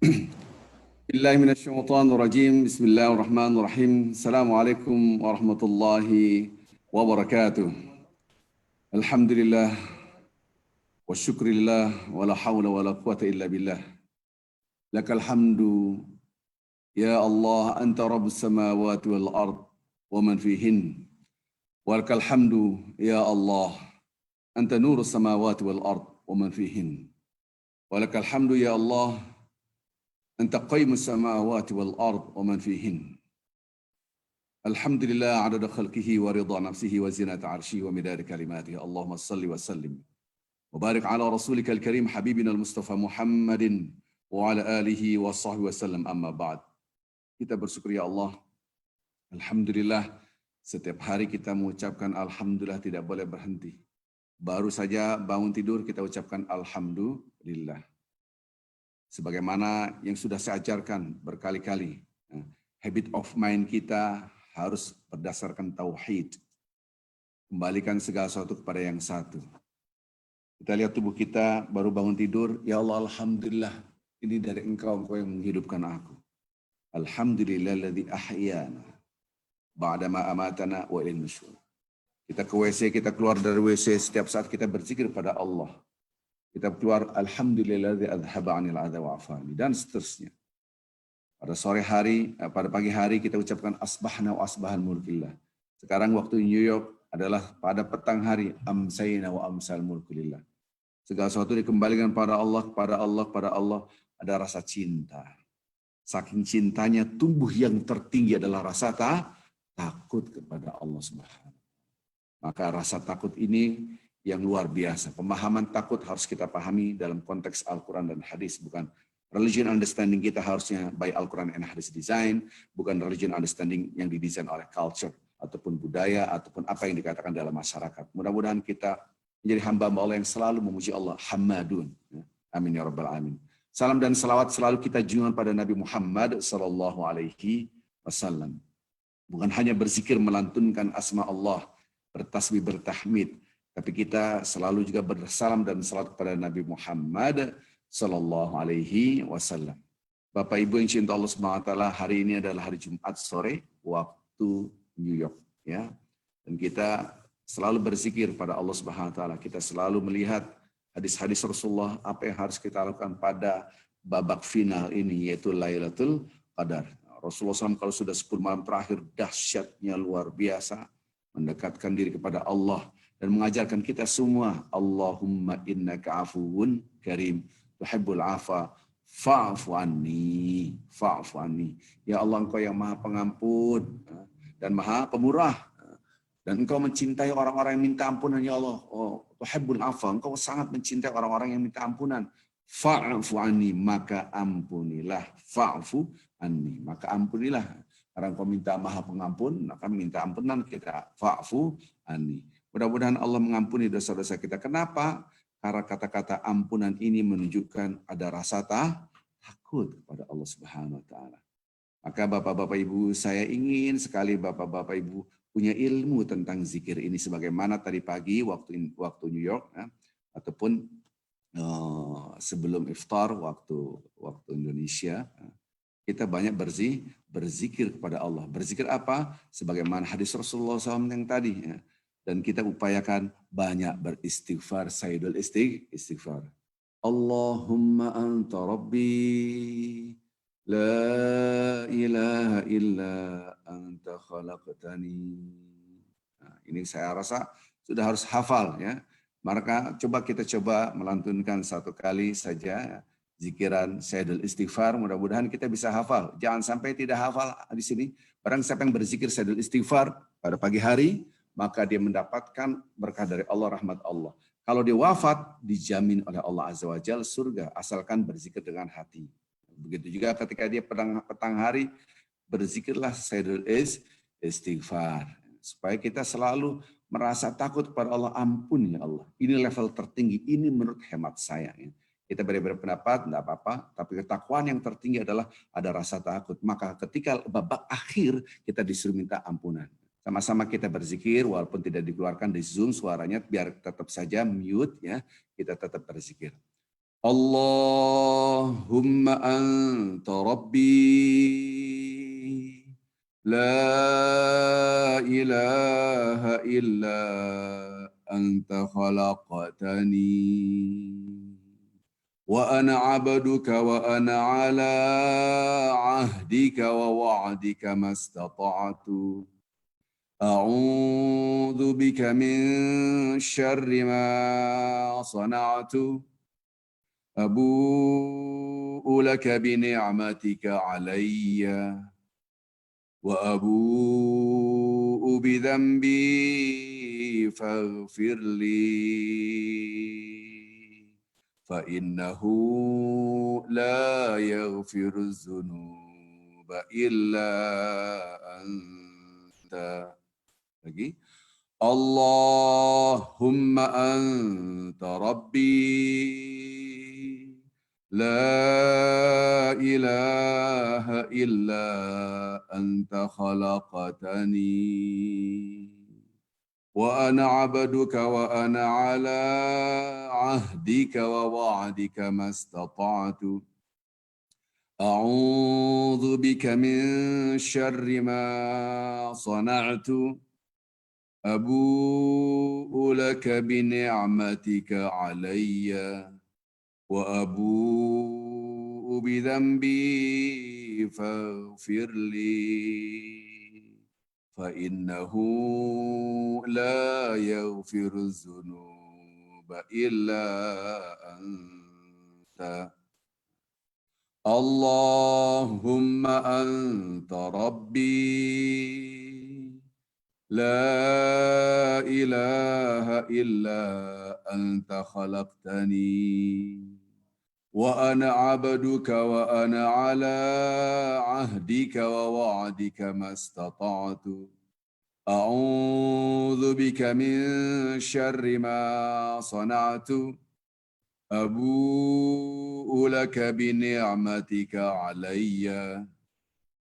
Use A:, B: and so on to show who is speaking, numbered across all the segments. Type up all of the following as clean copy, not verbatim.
A: بالله من الشيطان الرجيم بسم الله الرحمن الرحيم السلام عليكم ورحمة الله وبركاته الحمد لله والشكر لله ولا حول ولا قوة إلا بالله لك الحمد يا الله أنت رب السماوات والأرض ومن فيهن ولك الحمد يا الله أنت نور السماوات والأرض ومن فيهن ولك الحمد يا الله أنت قيم السماوات والأرض ومن فيهن الحمد لله عدد خلقه ورضا نفسه وزنة عرشه ومداد كلماته اللهم صل وسلم وبارك على رسولك الكريم حبيبنا المصطفى محمد وعلى آله وصحبه وسلم أما بعد. Kita bersyukur ya Allah, Alhamdulillah, setiap hari kita mengucapkan Alhamdulillah tidak boleh berhenti. Baru saja bangun tidur kita ucapkan Alhamdulillah. Sebagaimana yang sudah saya ajarkan berkali-kali, habit of mind kita harus berdasarkan tauhid. Kembalikan segala sesuatu kepada yang satu. Kita lihat tubuh kita baru bangun tidur, ya Allah Alhamdulillah, ini dari Engkau yang menghidupkan aku. Alhamdulillahilladzi ahyana ba'dama amatana wa ilaihin nusyur. Kita ke WC, kita keluar dari WC, setiap saat kita berzikir pada Allah. Kita keluar alhamdulillahilladzi adhaba 'anil adza wa afani dan seterusnya. Pada sore hari, pada pagi hari kita ucapkan asbahna wa asbahan mulkillah. Sekarang waktu New York adalah pada petang hari amsayna wa amsal mulkillah. Segala sesuatu dikembalikan pada Allah, pada Allah, pada Allah, ada rasa cinta. Saking cintanya tumbuh yang tertinggi adalah rasa takut kepada Allah Subhanahu. Maka rasa takut ini yang luar biasa. Pemahaman takut harus kita pahami dalam konteks Al-Quran dan hadis. Bukan religion understanding kita harusnya by Al-Quran and hadis design. Bukan religion understanding yang didesain oleh culture ataupun budaya ataupun apa yang dikatakan dalam masyarakat. Mudah-mudahan kita menjadi hamba Allah yang selalu memuji Allah. Hammadun. Amin ya rabbal alamin. Salam dan salawat selalu kita junjungan pada Nabi Muhammad sallallahu alaihi wasallam. Bukan hanya berzikir melantunkan asma Allah, bertasbih, bertahmid, tapi kita selalu juga bersalam dan salawat kepada Nabi Muhammad sallallahu alaihi wasallam. Bapak Ibu yang cinta Allah Subhanahu wa taala, hari ini adalah hari Jumat sore waktu New York ya. Dan kita selalu berzikir pada Allah Subhanahu wa taala. Kita selalu melihat hadis-hadis Rasulullah apa yang harus kita lakukan pada babak final ini yaitu Lailatul Qadar. Rasulullah SAW kalau sudah 10 malam terakhir dahsyatnya luar biasa, mendekatkan diri kepada Allah dan mengajarkan kita semua, Allahumma innaka afuwun karim tuhibbul afa fa'fu anni, fa'fu anni. Ya Allah, Engkau yang Maha Pengampun dan Maha Pemurah. Dan Engkau mencintai orang-orang yang minta ampunan, ya Allah. Oh, tuhibbul afa, Engkau sangat mencintai orang-orang yang minta ampunan. Fa'fu anni, maka ampunilah. Fa'fu anni, maka ampunilah. Karena Engkau minta Maha Pengampun, maka minta ampunan kita. Fa'fu anni. Mudah-mudahan Allah mengampuni dosa-dosa kita. Kenapa? Karena kata-kata ampunan ini menunjukkan ada rasa takut kepada Allah Subhanahu wa taala. Maka Bapak-bapak Ibu, saya ingin sekali Bapak-bapak Ibu punya ilmu tentang zikir ini sebagaimana tadi pagi waktu New York ya, ataupun sebelum iftar waktu Indonesia, kita banyak berzikir kepada Allah. Berzikir apa? Sebagaimana hadis Rasulullah SAW yang tadi ya. Dan kita upayakan banyak beristighfar, sayyidul istighfar. Allahumma anta rabbi la ilaha illa anta khalaqtani. Nah, ini saya rasa sudah harus hafal ya. Maka kita coba melantunkan satu kali saja zikiran sayyidul istighfar. Mudah-mudahan kita bisa hafal. Jangan sampai tidak hafal di sini. Barang siapa yang berzikir sayyidul istighfar pada pagi hari, maka dia mendapatkan berkah dari Allah, rahmat Allah. Kalau dia wafat, dijamin oleh Allah Azza wa Jalla surga, asalkan berzikir dengan hati. Begitu juga ketika dia petang hari, berzikirlah sayyidul istighfar. Supaya kita selalu merasa takut kepada Allah, ampun ya Allah. Ini level tertinggi, ini menurut hemat saya. Kita berbeda pendapat, tidak apa-apa. Tapi ketakwaan yang tertinggi adalah ada rasa takut. Maka ketika babak akhir, kita disuruh minta ampunan. Sama-sama kita berzikir, walaupun tidak dikeluarkan di Zoom suaranya, biar tetap saja mute ya, kita tetap berzikir. Allahumma anta rabbi la ilaha illa anta khalaqtani wa ana abduka wa ana ala ahdika wa wa'dika mastata'tu a'udzu bika min syarri ma sana'tu abu'u laka bi ni'matika 'alayya wa abu'u bi dhanbi faghfir li فإنه لا يغفر الذنوب إلا أنت. Lagi. Allahumma anta rabbi la ilaha illa anta khalaqtani وأنا عبدك وأنا على عهدك ووعدك ما استطعت أعوذ بك من شر ما صنعت أبوء لك بنعمتك علي وأبوء بذنبي فاغفر لي فإنه لا يغفر الذنوب إلا أنت اللهم أنت ربي لا إله إلا أنت خلقتني وأنا عبدك وأنا على عهدك ووعدك ما استطعت أعوذ بك من شر ما صنعت أبوء لك بنعمتك علي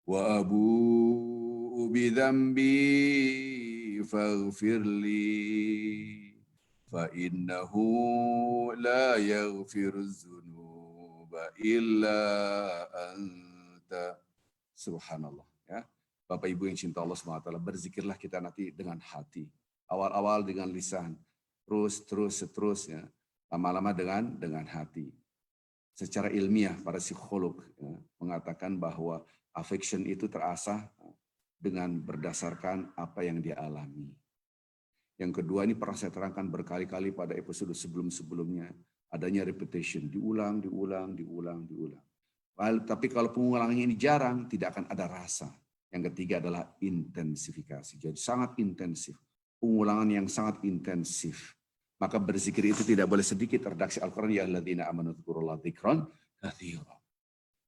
A: وأبوء بذنبي فاغفر لي فإنه لا يغفر الذنوب إلا أنت. Subhanallah. Ya. Bapak Ibu yang cinta Allah SWT, berzikirlah kita nanti dengan hati. Awal-awal dengan lisan, terus seterusnya. Lama-lama dengan hati. Secara ilmiah, para psikolog ya, mengatakan bahwa affection itu terasah dengan berdasarkan apa yang dia alami. Yang kedua, ini pernah saya terangkan berkali-kali pada episode sebelum-sebelumnya, adanya repetition, diulang. Tapi kalau pengulangannya ini jarang, tidak akan ada rasa. Yang ketiga adalah intensifikasi. Jadi sangat intensif, pengulangan yang sangat intensif. Maka berzikir itu tidak boleh sedikit. Redaksi Al-Quran, ya alladzina amanu dzkurullaha dzikran katsira.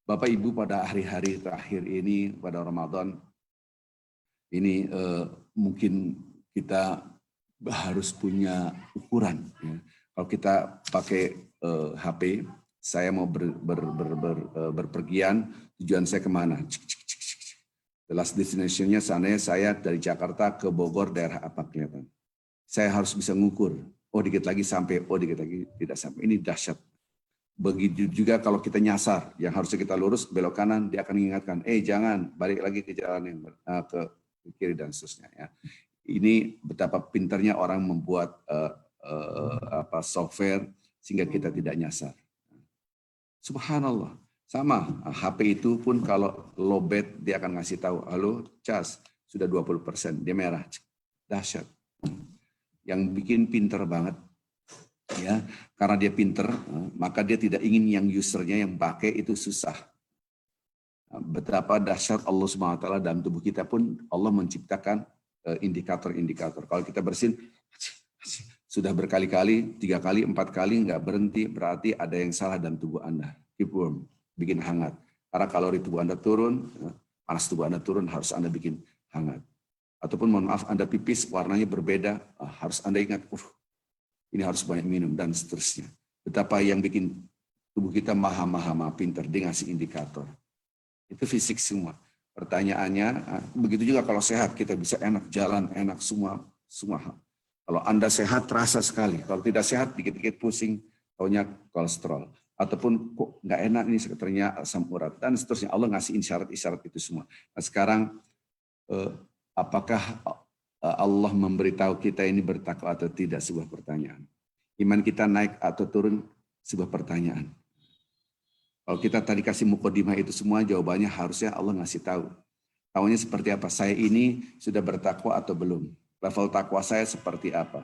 A: Bapak Ibu, pada hari-hari terakhir ini, pada Ramadan, ini mungkin kita harus punya ukuran. Ya. Kalau kita pakai HP, saya mau berpergian, tujuan saya kemana? The last destination-nya sana, saya dari Jakarta ke Bogor, daerah apa kelihatan. Saya harus bisa ngukur. Oh dikit lagi sampai, oh dikit lagi tidak sampai. Ini dahsyat. Begitu juga kalau kita nyasar, yang harusnya kita lurus, belok kanan, dia akan mengingatkan, jangan, balik lagi ke jalan yang ke kiri dan seterusnya. Ya. Ini betapa pintarnya orang membuat software sehingga kita tidak nyasar. Subhanallah. Sama, HP itu pun kalau lowbat dia akan ngasih tahu, halo, cas, sudah 20%, dia merah. Dahsyat. Yang bikin pinter banget, ya, karena dia pinter, maka dia tidak ingin yang usernya yang pakai itu susah. Betapa dahsyat Allah SWT dalam tubuh kita pun Allah menciptakan indikator-indikator. Kalau kita bersin sudah berkali-kali, 3 kali, 4 kali nggak berhenti, berarti ada yang salah dalam tubuh Anda. Keep warm, bikin hangat. Karena kalori tubuh Anda turun, panas tubuh Anda turun, harus Anda bikin hangat. Ataupun mohon maaf, Anda pipis warnanya berbeda, harus Anda ingat, ini harus banyak minum dan seterusnya. Betapa yang bikin tubuh kita maha pintar, dia ngasih indikator. Itu fisik semua. Pertanyaannya, begitu juga kalau sehat, kita bisa enak jalan, enak semua hal. Kalau Anda sehat, terasa sekali. Kalau tidak sehat, dikit-dikit pusing, taunya kolesterol. ataupun kok nggak enak ini sekitarnya asam urat dan seterusnya. Allah ngasih isyarat-isyarat itu semua. Nah, sekarang apakah Allah memberitahu kita ini bertakwa atau tidak, sebuah pertanyaan. Iman kita naik atau turun, sebuah pertanyaan. Kalau kita tadi kasih mukadimah itu semua, jawabannya harusnya Allah ngasih tahu. Tahunya seperti apa? Saya ini sudah bertakwa atau belum? Level takwa saya seperti apa?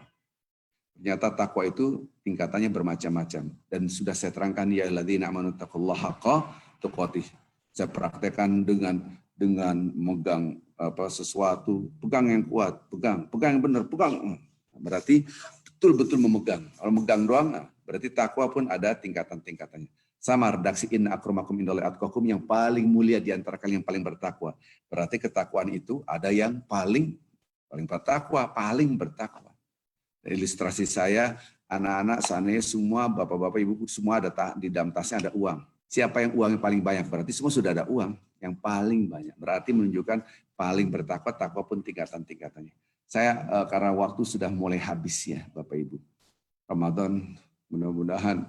A: Ternyata takwa itu tingkatannya bermacam-macam. Dan sudah saya terangkan, ya alladzina amanu taqullaha haqqa tuqatih. Saya praktekkan dengan megang sesuatu, pegang yang kuat, pegang yang benar, pegang. Berarti betul-betul memegang. Kalau megang doang, berarti takwa pun ada tingkatan-tingkatannya. Sama redaksi inna akramakum indallahi atqakum, yang paling mulia di antara kalian yang paling bertakwa. Berarti ketakwaan itu ada yang paling bertakwa, paling bertakwa. Ilustrasi saya, anak-anak sana semua, bapak-bapak, ibu semua ada di dalam tasnya ada uang. Siapa yang uangnya paling banyak? Berarti semua sudah ada uang yang paling banyak. Berarti menunjukkan paling bertakwa, takwa pun tingkatan-tingkatannya. Saya karena waktu sudah mulai habis ya Bapak Ibu. Ramadan, mudah-mudahan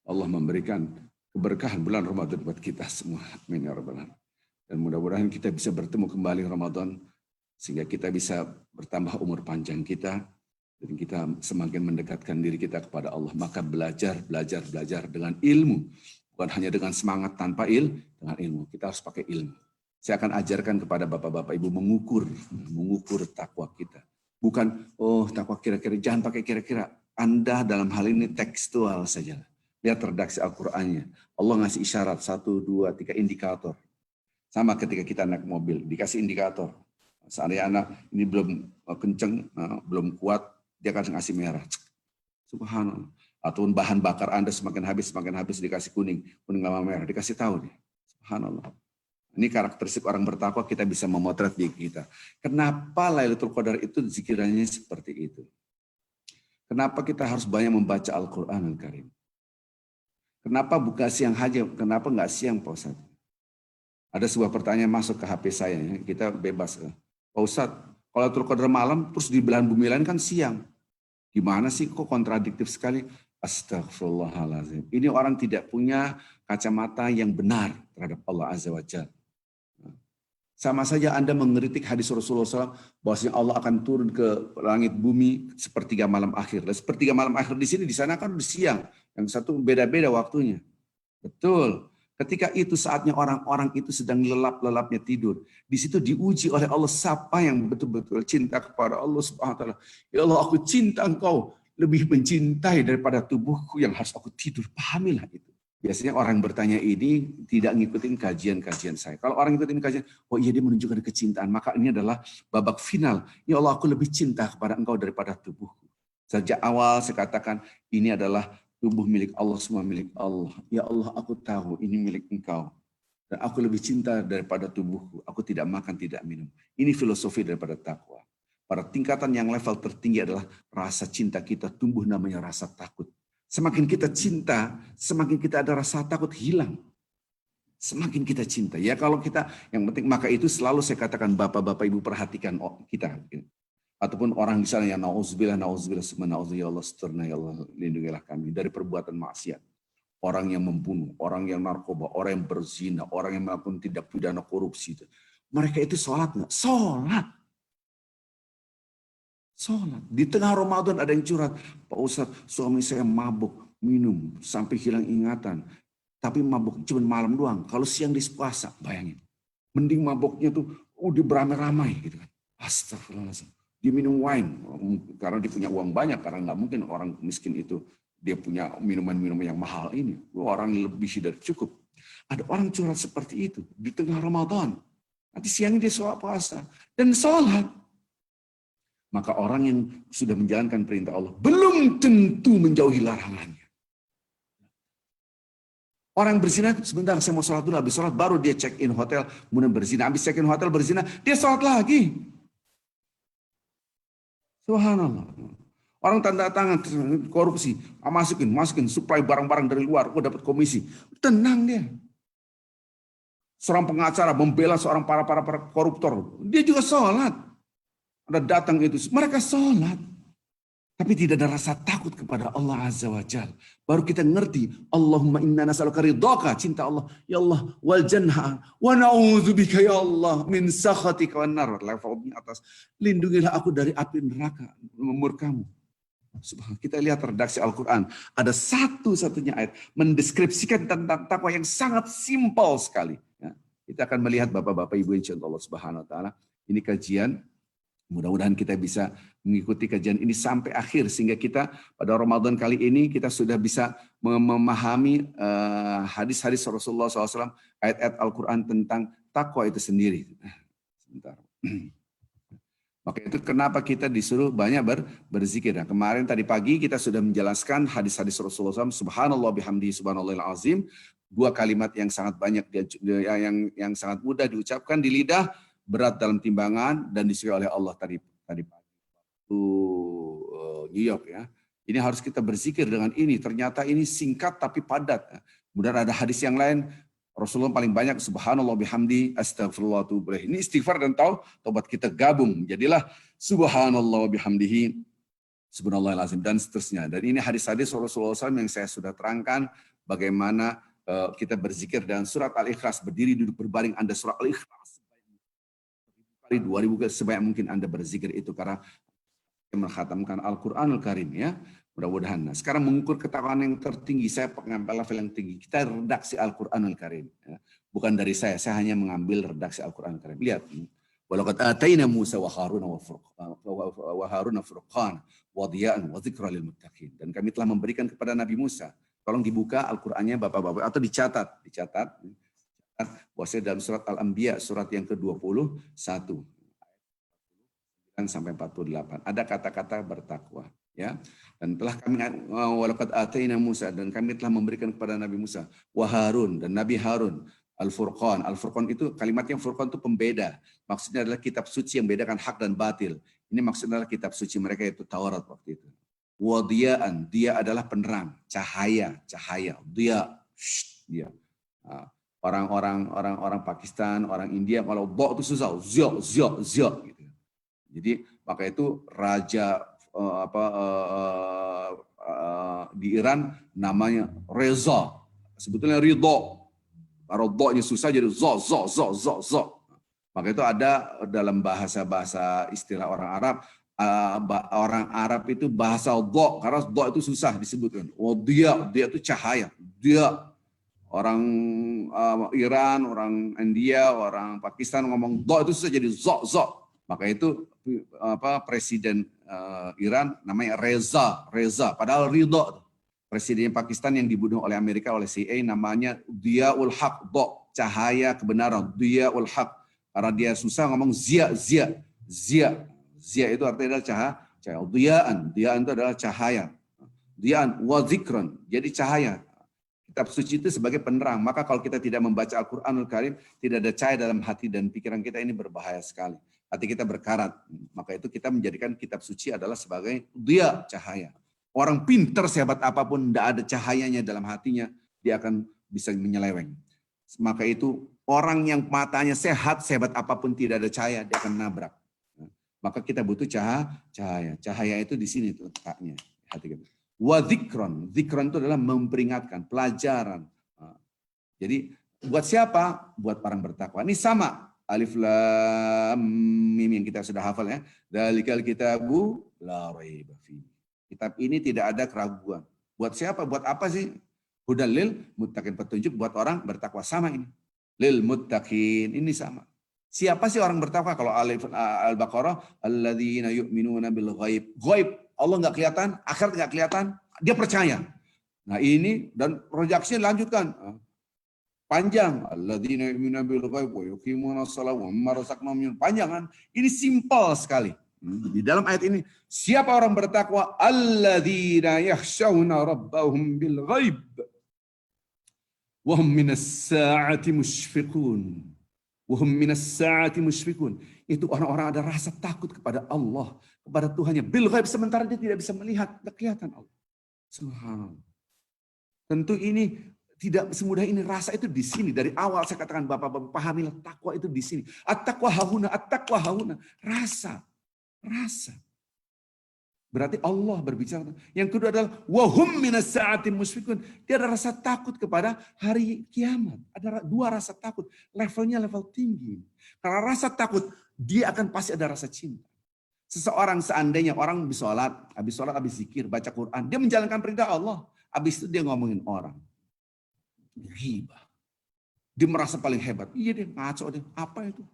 A: Allah memberikan keberkahan bulan Ramadan buat kita semua. Amin ya rabbal alamin. Dan mudah-mudahan kita bisa bertemu kembali Ramadan sehingga kita bisa bertambah umur panjang kita dan kita semakin mendekatkan diri kita kepada Allah. Maka belajar dengan ilmu, bukan hanya dengan semangat tanpa dengan ilmu. Kita harus pakai ilmu. Saya akan ajarkan kepada bapak-bapak ibu mengukur takwa kita. Bukan takwa kira-kira, jangan pakai kira-kira. Anda dalam hal ini tekstual saja. Lihat redaksi Al-Qur'annya. Allah ngasih isyarat 1, 2, 3 indikator. Sama ketika kita naik mobil, dikasih indikator. Seandainya anak ini belum kenceng, belum kuat, dia akan ngasih merah. Subhanallah. Ataupun bahan bakar Anda semakin habis dikasih kuning lama merah, dikasih tahu nih. Subhanallah. Ini karakteristik orang bertakwa, kita bisa memotret diri kita. Kenapa Lailatul Qadar itu zikirannya seperti itu? Kenapa kita harus banyak membaca Al-Qur'an Al-Karim? Kenapa buka siang aja? Kenapa nggak siang, Pak Ustadz? Ada sebuah pertanyaan masuk ke HP saya, ya. Kita bebas. Pak Ustadz, kalau Lailatul Qadar malam, terus di belahan bumi lain kan siang. Gimana sih kok kontradiktif sekali? Astagfirullahaladzim. Ini orang tidak punya kacamata yang benar terhadap Allah Azza wa Jalla. Sama saja Anda mengkritik hadis Rasulullah SAW bahwasanya Allah akan turun ke langit bumi sepertiga malam akhir. Dan sepertiga malam akhir di sini, di sana kan udah siang. Yang satu beda-beda waktunya. Betul. Ketika itu saatnya orang-orang itu sedang lelap-lelapnya tidur. Di situ diuji oleh Allah siapa yang betul-betul cinta kepada Allah Subhanahu wa taala. Ya Allah, aku cinta Engkau, lebih mencintai daripada tubuhku yang harus aku tidur. Pahamilah itu. Biasanya orang bertanya ini tidak ngikutin kajian-kajian saya. Kalau orang ngikutin kajian, oh iya dia menunjukkan kecintaan. Maka ini adalah babak final. Ya Allah, aku lebih cinta kepada Engkau daripada tubuhku. Sejak awal saya katakan ini adalah tubuh milik Allah, semua milik Allah. Ya Allah, aku tahu ini milik Engkau. Dan aku lebih cinta daripada tubuhku. Aku tidak makan, tidak minum. Ini filosofi daripada takwa. Pada tingkatan yang level tertinggi adalah rasa cinta kita tumbuh namanya rasa takut. Semakin kita cinta, semakin kita ada rasa takut hilang. Semakin kita cinta. Ya kalau kita, yang penting maka itu selalu saya katakan bapak-bapak ibu perhatikan kita. Ataupun orang di sana yang na'udzubillah, ya Allah seterusnya, ya Allah lindungilah kami dari perbuatan maksiat. Orang yang membunuh, orang yang narkoba, orang yang berzina, orang yang melakukan tindak pidana korupsi. Mereka itu sholat nggak? Sholat. Sholat. Di tengah Ramadan ada yang curhat, Pak Ustadz, suami saya mabuk, minum, sampai hilang ingatan. Tapi mabuk cuma malam doang. Kalau siang di puasa, bayangin. Mending mabuknya tuh udah beramai-ramai gitu kan. Astagfirullahaladzim. Dia minum wine, karena dia punya uang banyak, karena nggak mungkin orang miskin itu dia punya minuman-minuman yang mahal ini. Orang lebih dari cukup. Ada orang curhat seperti itu di tengah Ramadan. Nanti siangnya dia sholat puasa. Dan sholat. Maka orang yang sudah menjalankan perintah Allah belum tentu menjauhi larangannya. Orang berzina, sebentar saya mau sholat dulu, habis sholat baru dia check in hotel, kemudian berzina. Habis check in hotel berzina, dia sholat lagi. Subhanallah. Orang tanda tangan korupsi, masukin supply barang-barang dari luar, dapat komisi. Tenang dia. Seorang pengacara membela seorang para koruptor, dia juga sholat. Ada datang itu, mereka sholat. Tapi tidak ada rasa takut kepada Allah Azza wa Jal. Baru kita ngerti, Allahumma inna nas'aluka ridhaka, cinta Allah. Ya Allah, wal janha, wa na'udzubika ya Allah, min sakhatika wan nar. Levelnya atas, lindungilah aku dari api neraka, murkamu. Subhanallah. Kita lihat redaksi Al-Quran. Ada satu-satunya ayat mendeskripsikan tentang takwa yang sangat simpel sekali. Ya. Kita akan melihat Bapak-Bapak Ibu insyaAllah Subhanahu wa ta'ala. Ini kajian. Mudah-mudahan kita bisa mengikuti kajian ini sampai akhir sehingga kita pada Ramadan kali ini kita sudah bisa memahami hadis-hadis Rasulullah SAW, ayat-ayat Al-Quran tentang takwa itu sendiri. Sebentar. Maka itu kenapa kita disuruh banyak berzikir. Nah, kemarin tadi pagi kita sudah menjelaskan hadis-hadis Rasulullah SAW, Subhanallah bihamdihi subhanallahil azim, dua kalimat yang sangat banyak yang sangat mudah diucapkan di lidah, berat dalam timbangan dan disukai oleh Allah tadi pagi New York ya. Ini harus kita berzikir dengan ini. Ternyata ini singkat tapi padat. Kemudian ada hadis yang lain, Rasulullah paling banyak subhanallah bihamdi astagfirullah tuh. Ini istighfar dan taubat kita gabung. Jadilah subhanallah bihamdihi subhanallahil azim dan seterusnya. Dan ini hadis-hadis Rasulullah SAW yang saya sudah terangkan bagaimana kita berzikir dan surat Al-Ikhlas, berdiri duduk berbaring Anda surat Al-Ikhlas 2000 kali sebanyak mungkin Anda berzikir itu karena mengkhatamkan Al-Quranul Karim ya. Mudah-mudahan. Nah, sekarang mengukur ketakwaan yang tertinggi, saya mengambil level yang tinggi. Kita redaksi Al-Quranul Karim. Ya. Bukan dari saya hanya mengambil redaksi Al-Quranul Karim. Lihat. Walaqad atayna Musa wa Haruna furqan wa diya'an wa dzikra lil muttaqin. Dan kami telah memberikan kepada Nabi Musa. Tolong dibuka Al-Qur'annya Bapak-bapak atau dicatat. Bahwasanya dalam surat Al-Anbiya surat yang ke-21 sampai 48 ada kata-kata bertakwa ya. Dan telah kami walaqad atayna Musa, dan kami telah memberikan kepada Nabi Musa wa Harun, dan Nabi Harun Al-Furqan. Al-Furqan itu kalimatnya Furqan itu pembeda. Maksudnya adalah kitab suci yang bedakan hak dan batil. Ini maksudnya adalah kitab suci mereka yaitu Taurat waktu itu. Wadiyaan, dia adalah penerang, cahaya. Dia. Orang Pakistan, orang India kalau do itu susah, zio gitu. Jadi maka itu raja di Iran namanya Reza. Sebetulnya Ridho. Kalau do-nya susah jadi zo. Maka itu ada dalam bahasa istilah orang Arab. Orang Arab itu bahasa do, karena do itu susah disebutkan. Oh dia itu cahaya. Dia orang Iran, orang India, orang Pakistan ngomong do itu susah jadi zo. Maka itu presiden Iran namanya Reza. Padahal Ridho. Presiden Pakistan yang dibunuh oleh Amerika oleh CIA namanya Diyaul Haq, do, cahaya kebenaran, Diyaul Haq. Karena dia susah ngomong zia. Zia itu artinya adalah cahaya. Diyaan itu adalah cahaya. Diyaan wa zikran, jadi cahaya. Kitab suci itu sebagai penerang. Maka kalau kita tidak membaca Al-Quranul Karim, tidak ada cahaya dalam hati dan pikiran kita, ini berbahaya sekali. Hati kita berkarat. Maka itu kita menjadikan kitab suci adalah sebagai dia, cahaya. Orang pintar sehebat apapun, tidak ada cahayanya dalam hatinya, dia akan bisa menyeleweng. Maka itu orang yang matanya sehat, sehebat apapun tidak ada cahaya, dia akan nabrak. Maka kita butuh cahaya. Cahaya itu di sini tuh letaknya. Hati kita. Wa dzikron. Dzikron itu adalah memperingatkan, pelajaran. Jadi buat siapa? Buat orang bertakwa. Ini sama. Alif lam mim yang kita sudah hafal ya. Dzalikal kitabu la raiba fihi. Kitab ini tidak ada keraguan. Buat siapa? Buat apa sih? Hudal lil muttaqin, petunjuk buat orang bertakwa, sama ini. Lil muttaqin, ini sama. Siapa sih orang bertakwa? Kalau Al-Baqarah, alladzina yu'minuna bil ghaib. Ghaib, Allah nggak kelihatan, akhirat nggak kelihatan, dia percaya. Nah ini, dan proyeksinya lanjutkan. Panjang. Alladzina yu'minuna bil ghaib wa yuqimuna shalah wa mimma razaqnahum yunfiqun. Panjang kan? Ini simpel sekali. Di dalam ayat ini, siapa orang bertakwa? Alladzina yakhshawna rabbahum bil ghaib wa hum minas sa'ati musyfiqun. Wa hum minas sa'ati musyfiqun. Itu orang-orang ada rasa takut kepada Allah, kepada Tuhannya. Bil ghaib, sementara dia tidak bisa melihat, tidak kelihatan Allah. Subhanallah. Tentu ini tidak semudah ini. Rasa itu di sini. Dari awal saya katakan, Bapak-bapak pahamilah, takwa itu di sini. At-taqwa hahuna, at-taqwa hahuna. Rasa. Berarti Allah berbicara. Yang kedua adalah wahum minas sa'ati musyfiqun. Dia ada rasa takut kepada hari kiamat. Ada dua rasa takut. Levelnya level tinggi. Karena rasa takut, dia akan pasti ada rasa cinta. Seseorang seandainya orang habis sholat, habis zikir, baca Quran. Dia menjalankan perintah Allah. Habis itu dia ngomongin orang. Ghibah. Dia merasa paling hebat. Iya dia ngaco dia. Apa itu?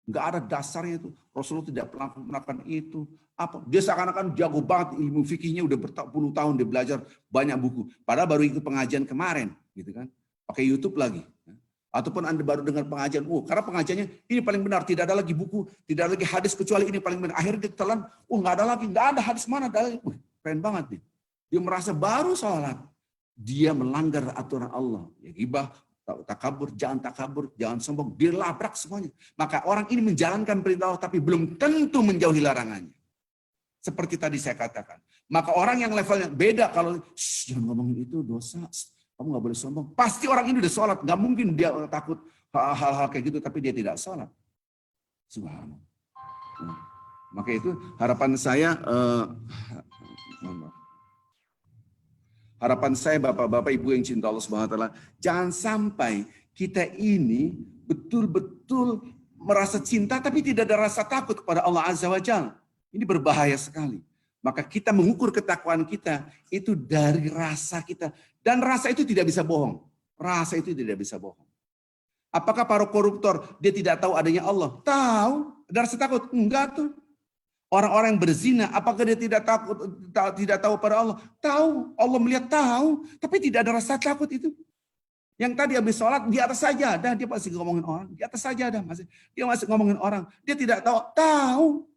A: Enggak ada dasarnya itu. Rasulullah tidak pernah melakukan itu. Apa? Dia seakan-akan jago banget ilmu fikihnya, udah berpuluh tahun dia belajar banyak buku. Padahal baru ikut pengajian kemarin, gitu kan? Pakai YouTube lagi. Ataupun Anda baru dengar pengajian, karena pengajiannya ini paling benar, tidak ada lagi buku, tidak ada lagi hadis kecuali ini paling benar. Akhirnya dia telan, nggak ada lagi, nggak ada hadis mana ada lagi. Keren banget nih. Dia merasa baru sholat, dia melanggar aturan Allah. Ya ghibah, takabur, jangan sombong, dia labrak semuanya. Maka orang ini menjalankan perintah Allah tapi belum tentu menjauhi larangannya. Seperti tadi saya katakan. Maka orang yang levelnya beda, kalau jangan ngomongin itu dosa, kamu nggak boleh sombong. Pasti orang ini udah sholat, nggak mungkin dia takut hal-hal kayak gitu tapi dia tidak sholat. Subhanallah. Maka itu harapan saya Bapak-bapak Ibu yang cinta Allah Subhanahu wa taala, jangan sampai kita ini betul-betul merasa cinta tapi tidak ada rasa takut kepada Allah Azza wa Jalla. Ini berbahaya sekali. Maka kita mengukur ketakwaan kita itu dari rasa kita. Dan rasa itu tidak bisa bohong. Rasa itu tidak bisa bohong. Apakah para koruptor dia tidak tahu adanya Allah? Tahu. Ada rasa takut? Enggak tuh. Orang-orang yang berzina, apakah dia tidak tahu pada Allah? Tahu. Allah melihat, tahu. Tapi tidak ada rasa takut itu. Yang tadi habis sholat di atas sajadah, dia masih ngomongin orang. Di atas sajadah dia masih ngomongin orang. Dia tidak tahu. Tahu.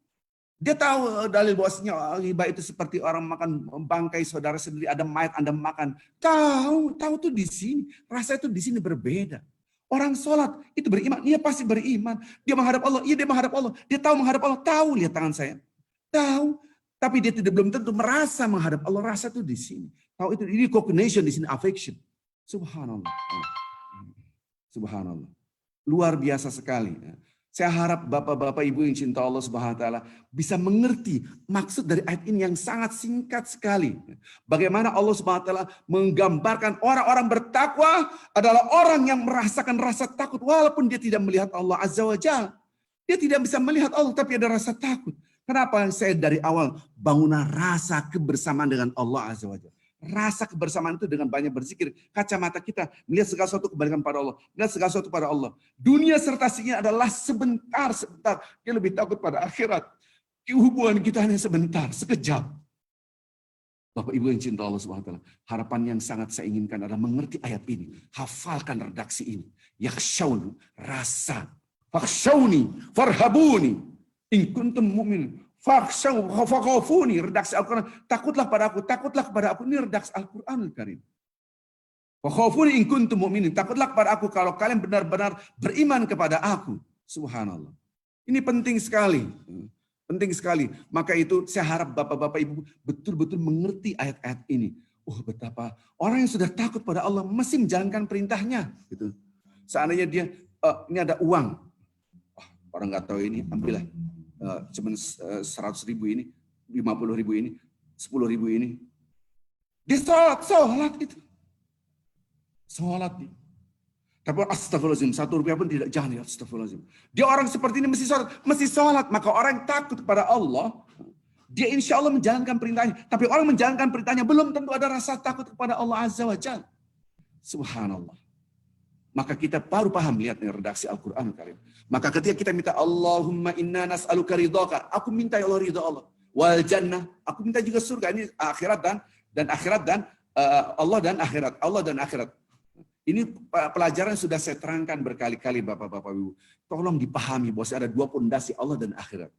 A: Dia tahu dalil bahwasanya ghibah itu seperti orang makan bangkai saudara sendiri, ada mayat Anda makan. Tahu tuh di sini. Rasa itu di sini berbeda. Orang sholat itu beriman, dia pasti beriman. Dia menghadap Allah, dia menghadap Allah. Dia tahu menghadap Allah, tahu lihat tangan saya. Tahu, tapi dia belum tentu merasa menghadap Allah. Rasa itu di sini. Tahu itu, ini cognition di sini, affection. Subhanallah. Subhanallah. Luar biasa sekali. Saya harap Bapak-bapak Ibu yang cinta Allah Subhanahu wa taala bisa mengerti maksud dari ayat ini yang sangat singkat sekali. Bagaimana Allah Subhanahu wa taala menggambarkan orang-orang bertakwa adalah orang yang merasakan rasa takut walaupun dia tidak melihat Allah Azza wa Jalla. Dia tidak bisa melihat Allah tapi ada rasa takut. Kenapa saya dari awal bangunan rasa kebersamaan dengan Allah Azza wa Jalla. Rasa kebersamaan itu dengan banyak berzikir. Kacamata kita melihat segala sesuatu kebalikan pada Allah. Melihat segala sesuatu pada Allah. Dunia serta isinya adalah sebentar. Dia lebih takut pada akhirat. Hubungan kita hanya sebentar, sekejap. Bapak Ibu yang cinta Allah Subhanahu wa taala, harapan yang sangat saya inginkan adalah mengerti ayat ini. Hafalkan redaksi ini. Yakhshawnu, rasa. Fakhshawni, farhabuni. In kuntum mu'minin. Fakhshawni, redaksi Al-Quran. Takutlah pada aku, takutlah kepada aku. Ini redaksi Al-Quranul Karim. Fakhshawni in kuntum mu'minin. Takutlah kepada aku kalau kalian benar-benar beriman kepada aku. Subhanallah. Ini penting sekali. Penting sekali. Maka itu saya harap Bapak-bapak Ibu betul-betul mengerti ayat-ayat ini. Betapa orang yang sudah takut pada Allah mesti menjalankan perintahnya. Gitu. Seandainya dia, ini ada uang. Orang nggak tahu ini, ambillah. Cuman 100.000 ini, 50.000 ini, 10.000 ini. Dia sholat itu. Sholat. Tapi astagfirullahaladzim, 1 rupiah pun tidak, jangan ya astagfirullahaladzim. Dia orang seperti ini mesti sholat. Maka orang yang takut kepada Allah, dia insya Allah menjalankan perintahnya. Tapi orang menjalankan perintahnya belum tentu ada rasa takut kepada Allah Azza wa Jalla. Subhanallah. Maka kita baru paham lihat redaksi Al-Quran Karim. Maka ketika kita minta Allahumma inna nas'aluka ridhaka, aku minta ya Allah ridha Allah. Wal jannah, aku minta juga surga. Ini akhirat dan akhirat dan Allah dan akhirat. Allah dan akhirat. Ini pelajaran sudah saya terangkan berkali-kali Bapak-bapak Ibu. Tolong dipahami bahwa ada dua pondasi Allah dan akhirat.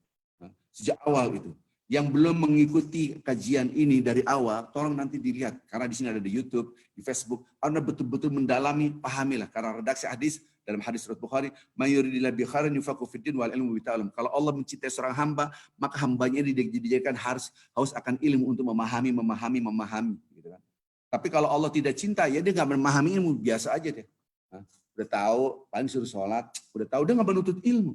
A: Sejak awal itu. Yang belum mengikuti kajian ini dari awal, tolong nanti dilihat. Karena di sini ada di YouTube, di Facebook. Anda betul-betul mendalami, pahamilah. Karena redaksi hadis, dalam hadis Riwayat Bukhari, "Mayuridillah bi khairin yufaqihu fid din wal ilmu bi ta'allum." Kalau Allah mencintai seorang hamba, maka hambanya dijadikan haus akan ilmu untuk memahami. Gitu kan. Tapi kalau Allah tidak cinta, ya dia nggak memahami ilmu, biasa aja deh. Udah tahu, paling suruh sholat, udah tahu, dia nggak menuntut ilmu.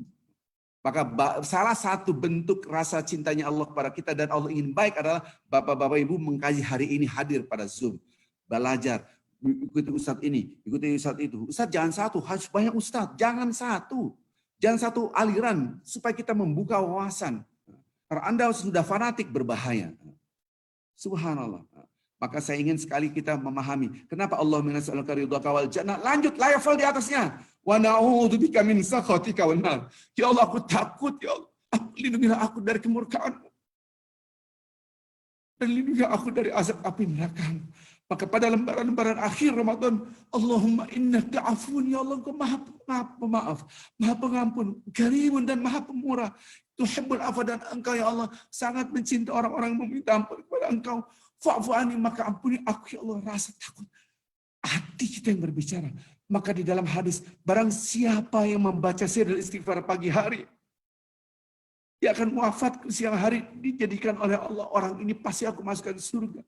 A: Maka salah satu bentuk rasa cintanya Allah kepada kita dan Allah ingin baik adalah Bapak-bapak Ibu mengkaji hari ini hadir pada Zoom. Belajar, ikuti Ustadz ini, ikuti Ustadz itu. Ustadz jangan satu, harus banyak Ustadz. Jangan satu. Jangan satu aliran supaya kita membuka wawasan. Kalau Anda sudah fanatik berbahaya. Subhanallah. Maka saya ingin sekali kita memahami kenapa Allah menas'aluka ridhaka wal jannah. Lanjut level di atasnya. Wa na'udzubika min sakhatika wan nar. Ya Allah, aku takut ya Allah. Lindungilah aku dari kemurkaan-Mu. Dan lindungilah aku dari azab api neraka. Maka pada lembaran-lembaran akhir Ramadan, Allahumma innaka afun, ya Allah, Engkau maha pemaaf, maha pengampun, karimun dan maha pemurah. Tuhibbul afwa, dan Engkau ya Allah sangat mencintai orang-orang yang meminta ampun kepada Engkau. Fa'fu anni, maka ampuni aku ya Allah. Rasa takut hati kita yang berbicara. Maka di dalam hadis, barang siapa yang membaca sir dan istighfar pagi hari, dia akan wafat ke siang hari, dijadikan oleh Allah orang ini pasti aku masukkan ke surga.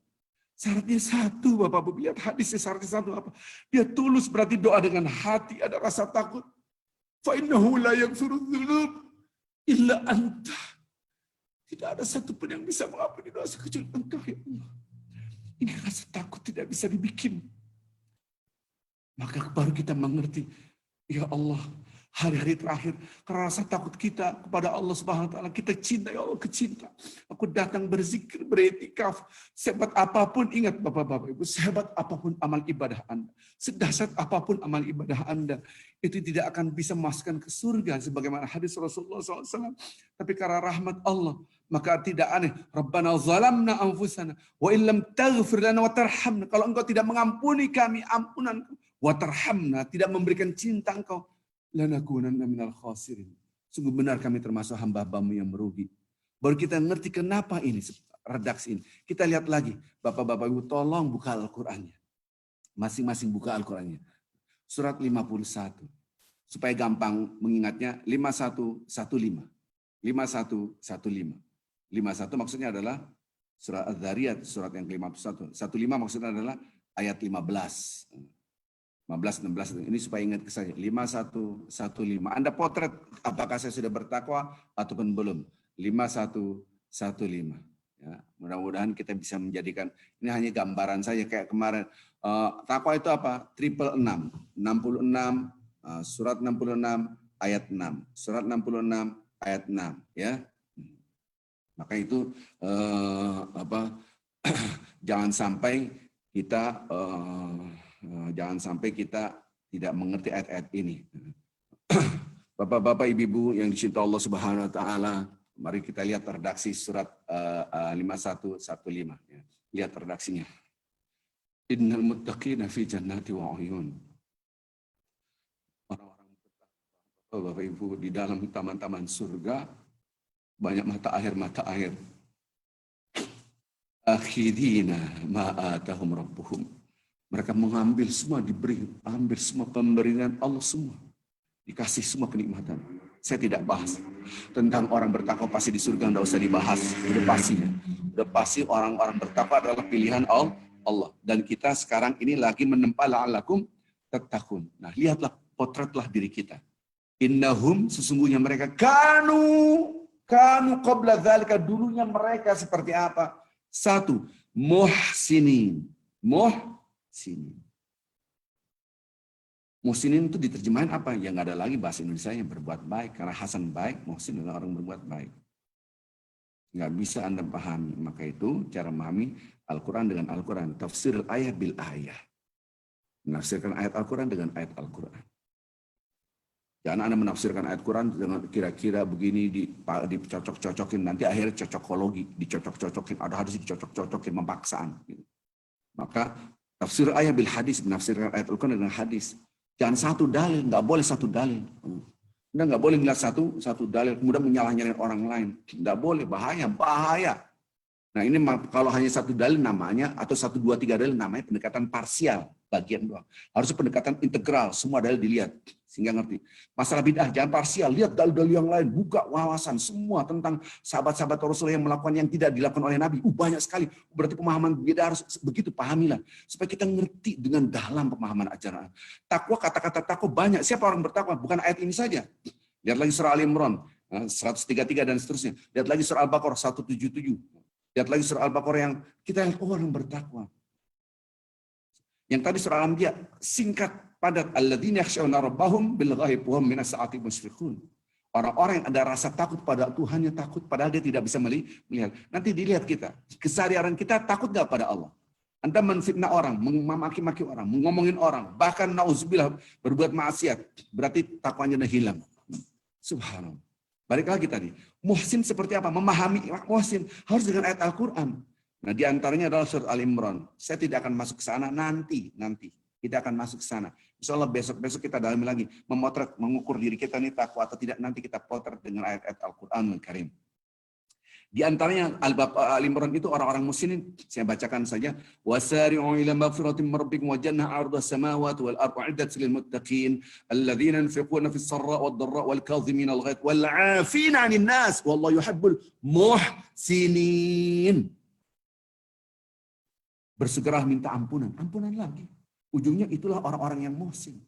A: Syaratnya satu, Bapak-Ibu, lihat hadisnya, syaratnya satu apa? Dia tulus, berarti doa dengan hati, ada rasa takut. Fa innahu la yaghfiru dzunub illa anta. Tidak ada satupun yang bisa mengampuni dosa kecuali Engkau ya Allah. Ini rasa takut tidak bisa dibikin. Maka baru kita mengerti, ya Allah, hari-hari terakhir, karena rasa takut kita kepada Allah Subhanahu wa taala, kita cinta ya Allah, kecinta. Aku datang berzikir, beriktikaf. Sehebat apapun, ingat Bapak-bapak Ibu, sehebat apapun amal ibadah Anda, sedahsyat apapun amal ibadah Anda, itu tidak akan bisa memasukkan ke surga sebagaimana hadis Rasulullah SAW. Tapi karena rahmat Allah, maka tidak aneh. Rabbana zalamna anfusana wa illam taghfir lana wa tarhamna. Kalau Engkau tidak mengampuni kami, ampunan wa tarhamna, tidak memberikan cinta Engkau, lanakunanna minal khasirin. Sungguh benar kami termasuk hamba-Hamba-Mu yang merugi. Baru kita ngerti kenapa ini, redaksi ini. Kita lihat lagi, Bapak-bapak Ibu, tolong buka Al-Qur'annya. Masing-masing buka Al-Qur'annya. Surat 51. Supaya gampang mengingatnya, 5115. 5115. 51 maksudnya adalah surat Az-Zariyat, surat yang ke-51. 15 maksudnya adalah ayat 15. 15, 16, ini supaya ingat saja. 5115. Anda potret apakah saya sudah bertakwa ataupun belum. 5115. Ya, mudah-mudahan kita bisa menjadikan, ini hanya gambaran saja kayak kemarin. Takwa itu apa? 666. 66, surat 66 ayat 6. Surat 66 ayat 6. Ya. Maka itu jangan sampai kita tidak mengerti ayat-ayat ini. Bapak-bapak, ibu-ibu yang dicintai Allah Subhanahu wa taala, mari kita lihat redaksi surat 5115 ya. Lihat redaksinya. Innal muttaqina fi jannati wa 'uyun. Orang-orang bertakwa, Bapak Ibu, di dalam taman-taman surga banyak mata air. Akhidina ma atahum rabbuhum. Mereka mengambil semua, ambil semua pemberian Allah semua. Dikasih semua kenikmatan. Saya tidak bahas tentang orang bertakwa pasti di surga, enggak usah dibahas. Udah pasti orang-orang bertakwa adalah pilihan Allah. Dan kita sekarang ini lagi menempa la'allakum tattaqun. Nah, lihatlah, potretlah diri kita. Innahum, sesungguhnya mereka kanu qabla dzalika, dulunya mereka seperti apa? 1, muhsinin. Muhsinin itu diterjemahin apa? Ya nggak ada lagi bahasa Indonesia yang berbuat baik. Karena Hasan baik, muhsin adalah orang berbuat baik. Nggak bisa Anda pahami. Maka itu cara memahami Al-Quran dengan Al-Quran. Tafsir ayat bil ayah. Menafsirkan ayat Al-Quran dengan ayat Al-Quran. Jangan Anda menafsirkan ayat Quran dengan kira-kira begini, dicocok-cocokin, nanti akhirnya cocokologi, dicocok-cocokin, ada hadis dicocok-cocokin, memaksaan. Gitu. Maka tafsir ayat bil hadis, menafsirkan ayat Al-Quran dengan hadis. Jangan satu dalil, nggak boleh satu dalil. Anda nggak boleh melihat satu dalil, kemudian menyalah-nyalahin orang lain. Nggak boleh, bahaya. Nah ini kalau hanya satu dalil namanya, atau 1, 2, 3 dalil namanya pendekatan parsial, bagian doang. Harusnya pendekatan integral, semua dalil dilihat. Sehingga ngerti. Masalah bid'ah, jangan parsial. Lihat dalil-dalil yang lain. Buka wawasan semua tentang sahabat-sahabat Rasulullah yang melakukan yang tidak dilakukan oleh Nabi. Banyak sekali. Berarti pemahaman bid'ah harus begitu, pahamilah. Supaya kita ngerti dengan dalam pemahaman ajaran. Takwa, kata-kata takwa banyak. Siapa orang bertakwa? Bukan ayat ini saja. Lihat lagi surah Ali Imran. 133 dan seterusnya. Lihat lagi surah Al-Baqarah 177. Lihat lagi surah Al-Baqarah yang kita lihat orang bertakwa. Yang tadi surah Al-Anbiya singkat padat, alladzina yakhshawna rabbahum bil ghaib wa hum minas saati musyfiqun. Orang-orang yang ada rasa takut pada Tuhannya, takut padahal dia tidak bisa melihat. Nanti dilihat kita, keseharian kita takut nggak pada Allah? Anda menfitnah orang, memaki-maki orang, ngomongin orang, bahkan nauzubillah berbuat maksiat, berarti takwanya udah hilang. Subhanallah. Balik lagi tadi, muhsin seperti apa? Memahami muhsin harus dengan ayat Al-Quran. Nah, di antaranya adalah surat Al-Imran. Saya tidak akan masuk ke sana nanti kita akan masuk ke sana. Insya Allah besok kita dalami lagi, memotret, mengukur diri kita ini takwa atau tidak, nanti kita potret dengan ayat-ayat Al-Quranul Karim. Di antaranya Al-Imran itu orang-orang muslimin, saya bacakan saja. Wasari'u ila maghfiratin min rabbikum wa jannah 'arduha as-samawati wal ardu 'iddat lil muttaqin alladzina yunfiquna fis sarra wad dharra wal kadhimina al-ghayz wal 'afina 'anil nas wallahu yuhibbul muhsinin. Bersegera minta ampunan lagi. Ujungnya itulah orang-orang yang muhsin.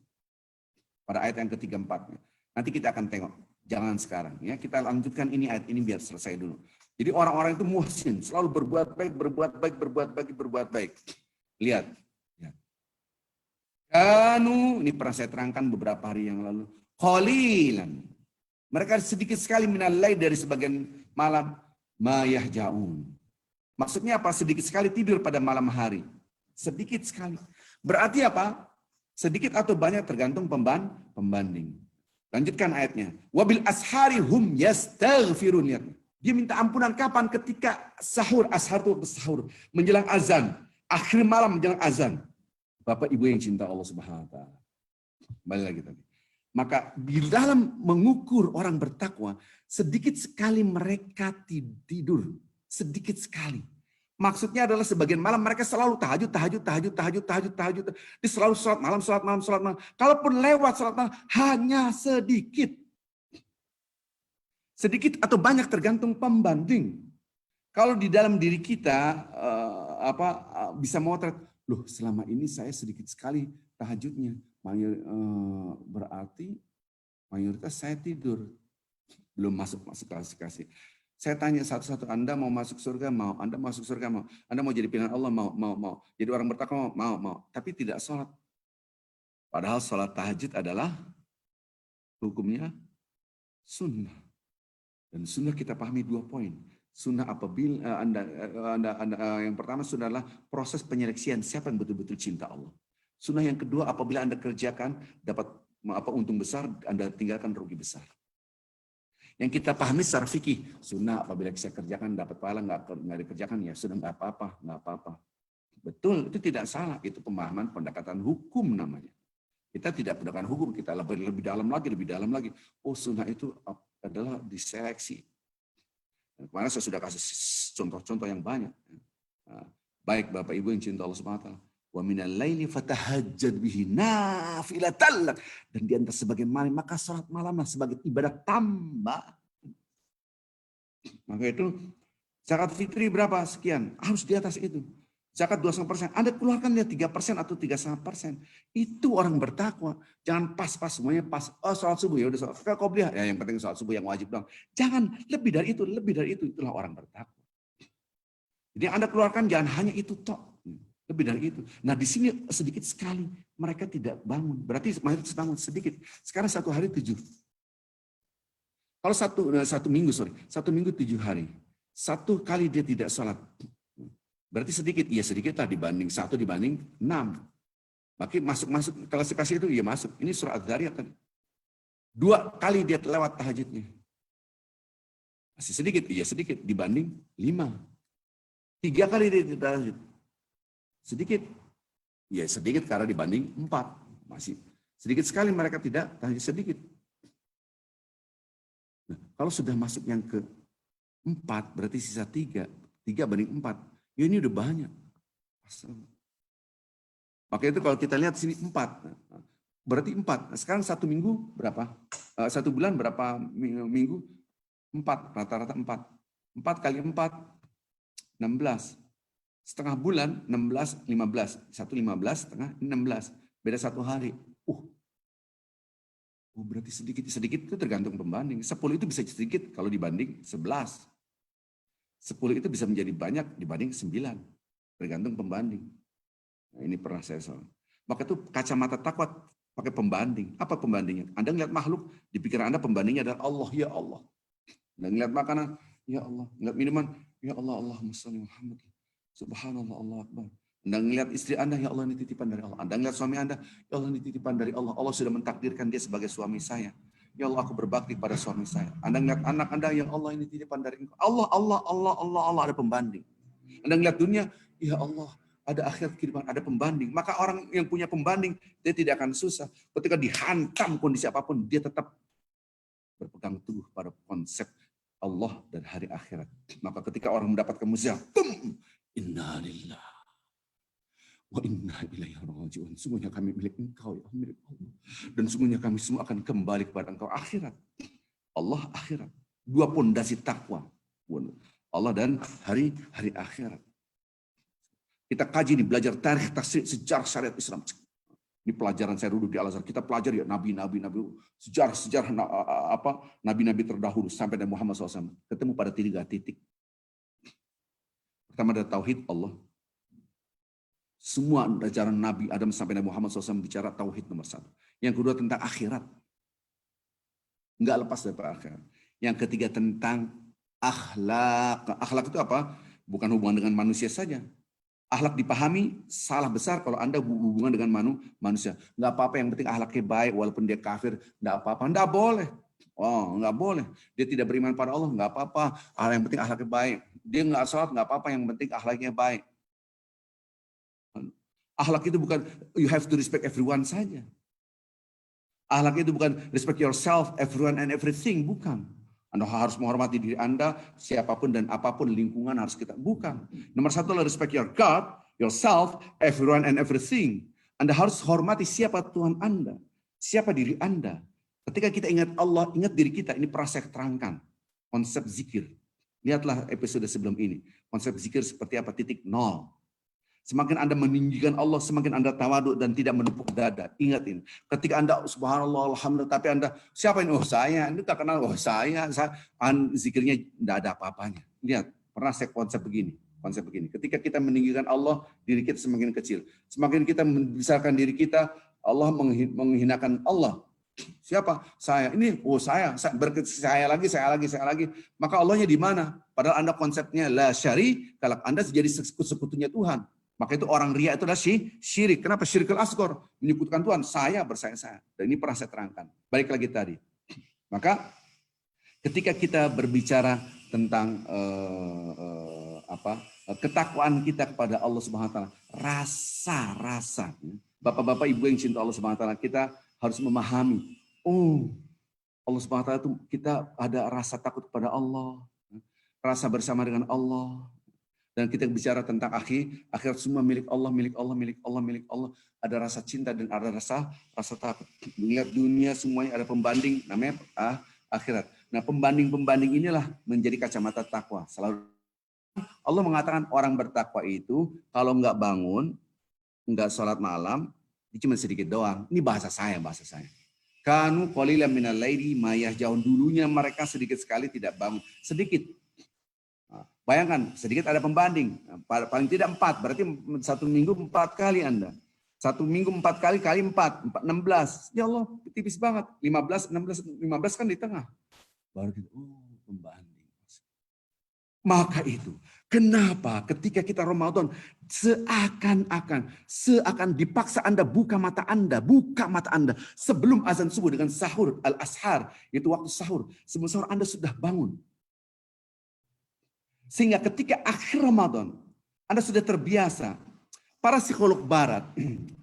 A: Pada ayat yang ketiga empatnya. Nanti kita akan tengok. Jangan sekarang. Ya, kita lanjutkan ini ayat ini biar selesai dulu. Jadi orang-orang itu muhsin. Selalu berbuat baik. Lihat. Ya. Ini pernah saya terangkan beberapa hari yang lalu. Qalilan. Mereka sedikit sekali minal-lail dari sebagian malam. Ma yahja'un. Maksudnya apa? Sedikit sekali tidur pada malam hari. Sedikit sekali. Berarti apa? Sedikit atau banyak tergantung pembanding. Lanjutkan ayatnya. Wabil ashari hum yastaghfirun. Dia minta ampunan kapan? Ketika sahur. Ashar itu sahur. Menjelang azan. Akhir malam menjelang azan. Bapak Ibu yang cinta Allah Subhanahu wa taala. Balik lagi tadi. Maka di dalam mengukur orang bertakwa, sedikit sekali mereka tidur. Sedikit sekali. Maksudnya adalah sebagian malam mereka selalu tahajud. Dia selalu sholat malam. Kalaupun lewat sholat malam, hanya sedikit. Sedikit atau banyak tergantung pembanding. Kalau di dalam diri kita bisa motret, loh selama ini saya sedikit sekali tahajudnya. Berarti mayoritas saya tidur. Belum masuk klasifikasi. Saya tanya satu-satu, Anda mau masuk surga? Mau. Anda masuk surga? Mau. Anda mau jadi pilihan Allah? Mau. Jadi orang bertakwa? Mau. Tapi tidak sholat. Padahal sholat tahajud adalah hukumnya sunnah. Dan sunnah kita pahami 2 poin. Sunnah apabila Anda yang pertama sunnah adalah proses penyeleksian siapa yang betul-betul cinta Allah. Sunnah yang kedua apabila Anda kerjakan dapat untung besar, Anda tinggalkan rugi besar. Yang kita pahami secara fikih, sunnah apabila saya kerjakan dapat pahala, nggak dikerjakan ya sudah nggak apa-apa. Betul, itu tidak salah, itu pemahaman pendekatan hukum namanya. Kita tidak pendekatan hukum, kita lebih dalam lagi. Oh sunnah itu adalah diseleksi. Kemarin saya sudah kasih contoh-contoh yang banyak. Baik Bapak Ibu yang cinta Allah Subhanahu wa taala. Wa minal laili fatahajjad bihi nafilatan lak. Dan di antara sebagian malam maka salat malamlah sebagai ibadah tambah. Maka itu zakat fitri berapa? Sekian. Harus di atas itu. Zakat 2,5%. Anda keluarkan dia 3% atau 3,5%. Itu orang bertakwa. Jangan pas-pas semuanya pas. Oh salat subuh ya udah salat qobliyah. Ya yang penting salat subuh yang wajib dong. Jangan lebih dari itu. Itulah orang bertakwa. Jadi Anda keluarkan jangan hanya itu tok. Lebih dari itu. Nah di sini sedikit sekali mereka tidak bangun. Berarti mayoritas bangun sedikit. Sekarang 1 hari 7. Kalau satu minggu 7 hari. 1 kali dia tidak sholat. Berarti sedikit. Iya sedikit lah dibanding 1 dibanding 6. Maka masuk klasifikasi itu iya masuk. Ini surah Az-Zariyat tadi. 2 kali dia lewat tahajudnya. Masih sedikit. Iya sedikit dibanding 5. 3 kali dia tidak tahajud. Sedikit. Ya sedikit karena dibanding 4. Masih sedikit sekali mereka tidak, hanya sedikit. Nah, kalau sudah masuk yang ke 4, berarti sisa 3. 3 banding 4. Ya ini udah banyak. Maka itu kalau kita lihat sini 4. Berarti 4. Nah, sekarang 1 minggu berapa? 1 bulan berapa minggu? 4. Rata-rata 4. 4 kali 4, 16. Setengah bulan 16, 15. 1 15, setengah 16. Beda 1 hari. Oh, berarti sedikit itu tergantung pembanding. 10 itu bisa sedikit kalau dibanding 11. 10 itu bisa menjadi banyak dibanding 9. Tergantung pembanding. Nah, ini pernah saya soal. Maka itu kacamata takwa pakai pembanding. Apa pembandingnya? Anda ngeliat makhluk, di pikiran Anda pembandingnya adalah Allah, ya Allah. Anda ngeliat makanan, ya Allah. Ngeliat minuman, ya Allah, Allahumma sholli Muhammad. Subhanallah, Allah Akbar. Anda ngeliat istri Anda, ya Allah ini titipan dari Allah. Anda ngeliat suami Anda, ya Allah ini titipan dari Allah. Allah sudah mentakdirkan dia sebagai suami saya. Ya Allah, aku berbakti pada suami saya. Anda ngeliat anak Anda, ya Allah ini titipan dari Engkau. Allah, Allah, Allah, Allah, Allah, ada pembanding. Anda ngeliat dunia, ya Allah, ada akhirat kehidupan, ada pembanding. Maka orang yang punya pembanding, dia tidak akan susah. Ketika dihantam kondisi apapun, dia tetap berpegang teguh pada konsep Allah dan hari akhirat. Maka ketika orang mendapatkan musibah, inna lillah wa inna ilaihi raji'un. Sungguhnya kami milik Engkau, ya milik Allah. Dan sungguhnya kami semua akan kembali kepada Engkau akhirat. Allah akhirat. Dua pondasi takwa. Allah dan hari akhirat. Kita kaji nih, belajar tarikh tafsir sejarah syariat Islam. Ini pelajaran saya dulu di Al-Azhar. Kita pelajari ya nabi-nabi, sejarah nabi-nabi terdahulu sampai Nabi Muhammad SAW. Ketemu pada 3 titik. Pertama ada tauhid Allah. Semua ajaran Nabi Adam sampai Nabi Muhammad SAW bicara tauhid nomor 1. Yang kedua tentang akhirat. Enggak lepas dari akhirat. Yang ketiga tentang akhlak. Akhlak itu apa? Bukan hubungan dengan manusia saja. Akhlak dipahami salah besar kalau Anda hubungan dengan manusia. Enggak apa-apa, yang penting akhlaknya baik walaupun dia kafir. Enggak apa-apa. Enggak boleh. Oh, enggak boleh. Dia tidak beriman pada Allah, enggak apa-apa. Yang penting akhlaknya baik. Dia enggak sholat, enggak apa-apa. Yang penting akhlaknya baik. Akhlak itu bukan you have to respect everyone saja. Akhlak itu bukan respect yourself, everyone and everything. Bukan. Anda harus menghormati diri Anda, siapapun dan apapun, lingkungan harus kita. Bukan. Nomor 1 adalah respect your God, yourself, everyone and everything. Anda harus hormati siapa Tuhan Anda, siapa diri Anda. Ketika kita ingat Allah, ingat diri kita. Ini pernah saya terangkan. Konsep zikir. Lihatlah episode sebelum ini. Konsep zikir seperti apa? Titik nol. Semakin Anda meninggikan Allah, semakin Anda tawaduk dan tidak menepuk dada. Ingat ini. Ketika Anda subhanallah, alhamdulillah, tapi Anda, siapa ini? Oh saya. Anda tak kenal, oh saya. Zikirnya tidak ada apa-apanya. Lihat, pernah saya konsep begini. Ketika kita meninggikan Allah, diri kita semakin kecil. Semakin kita membesarkan diri kita, Allah menghinakan Allah. Siapa? Saya. Ini, oh saya lagi. Maka Allahnya di mana? Padahal Anda konsepnya la syari, kalau Anda jadi sekutunya Tuhan. Maka itu orang ria itu adalah syirik. Kenapa? Syirikul asghar, menyekutukan Tuhan. Saya bersaya-saya. Dan ini pernah saya terangkan. Balik lagi tadi. Maka ketika kita berbicara tentang ketakwaan kita kepada Allah Subhanahu wa taala, rasa. Bapak-bapak, Ibu yang cinta Allah Subhanahu wa taala, kita harus memahami, oh, Allah Subhanahu wa taala itu kita ada rasa takut kepada Allah, rasa bersama dengan Allah. Dan kita bicara tentang akhirat semua milik Allah. Ada rasa cinta dan ada rasa takut. Melihat dunia semuanya ada pembanding, namanya akhirat. Nah, pembanding inilah menjadi kacamata takwa. Selalu Allah mengatakan orang bertakwa itu kalau enggak bangun, enggak sholat malam, cuma sedikit doang. Ini bahasa saya. Kanu qalilan minal laili ma yahjaun. Dulunya mereka sedikit sekali tidak bangun. Sedikit. Bayangkan, sedikit ada pembanding. Paling tidak 4, berarti 1 minggu 4 kali Anda. 1 minggu 4 kali 4, 16. Ya Allah, tipis banget. 15 kan di tengah. Baru kita, pembanding. Maka itu, kenapa ketika kita Ramadan seakan dipaksa Anda buka mata Anda sebelum azan subuh dengan sahur al-ashar, itu waktu sahur. Sebelum sahur Anda sudah bangun. Sehingga ketika akhir Ramadan, Anda sudah terbiasa. Para psikolog barat,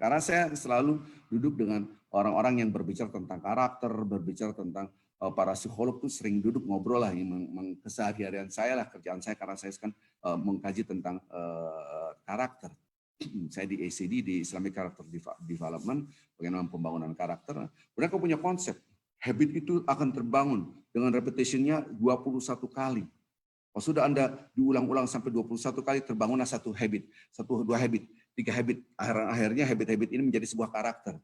A: karena saya selalu duduk dengan orang-orang yang berbicara tentang karakter, berbicara tentang para psikolog itu sering duduk ngobrol lah, keseharian saya lah, kerjaan saya, karena saya kan mengkaji tentang karakter. Saya di ACD, di Islamic Character Development, bagaimana pembangunan karakter. Mereka punya konsep, habit itu akan terbangun dengan repetitionnya 21 kali. Kalau sudah Anda diulang-ulang sampai 21 kali, terbangunlah 1 habit, 1, 2 habit, 3 habit. Akhirnya habit-habit ini menjadi sebuah karakter.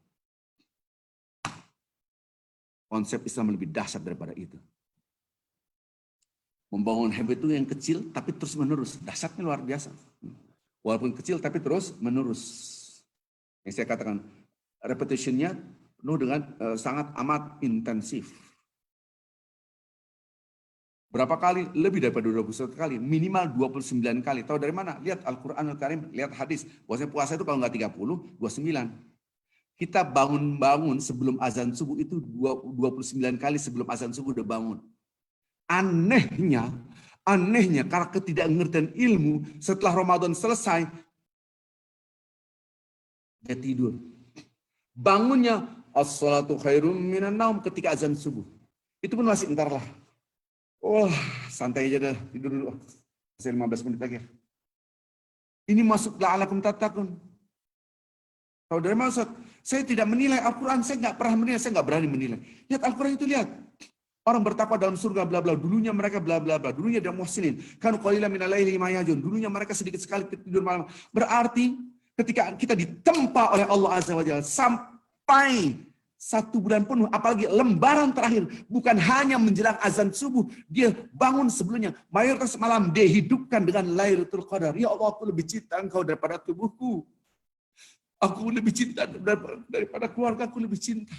A: Konsep Islam lebih dahsyat daripada itu. Membangun habit itu yang kecil tapi terus menerus. Dahsyatnya luar biasa. Walaupun kecil tapi terus menerus. Yang saya katakan, repetitionnya penuh dengan sangat amat intensif. Berapa kali? Lebih daripada 21 kali. Minimal 29 kali. Tahu dari mana? Lihat Al-Quranul Karim, lihat hadis. Bahwasanya puasa itu kalau nggak 30, 29. Kita bangun-bangun sebelum azan subuh itu 29 kali sebelum azan subuh udah bangun. Anehnya karena ketidakngertian ilmu, setelah Ramadan selesai, dia tidur. Bangunnya as-salatu khairum minan naum ketika azan subuh. Itu pun masih entar lah. Wah, santai aja dah, tidur dulu. Masih 15 menit lagi. Ini masuk la'alakum tattaqun. Tahu dari mana, Ustaz? Saya tidak menilai Al-Quran, saya nggak pernah menilai, saya nggak berani menilai. Lihat Al-Quran itu, lihat. Orang bertakwa dalam surga bla bla, dulunya mereka bla bla bla, dulunya dia muhsinin. Kan qalilan minal laili ma yahjun, dulunya mereka sedikit sekali tidur malam. Berarti ketika kita ditempa oleh Allah Azza wa Jalla sampai 1 bulan penuh, apalagi lembaran terakhir, bukan hanya menjelang azan subuh, dia bangun sebelumnya, mayoritas malam dia hidupkan dengan Lailatul Qadar. Ya Allah, aku lebih cinta Engkau daripada tubuhku. Aku lebih cinta daripada keluarga, aku lebih cinta.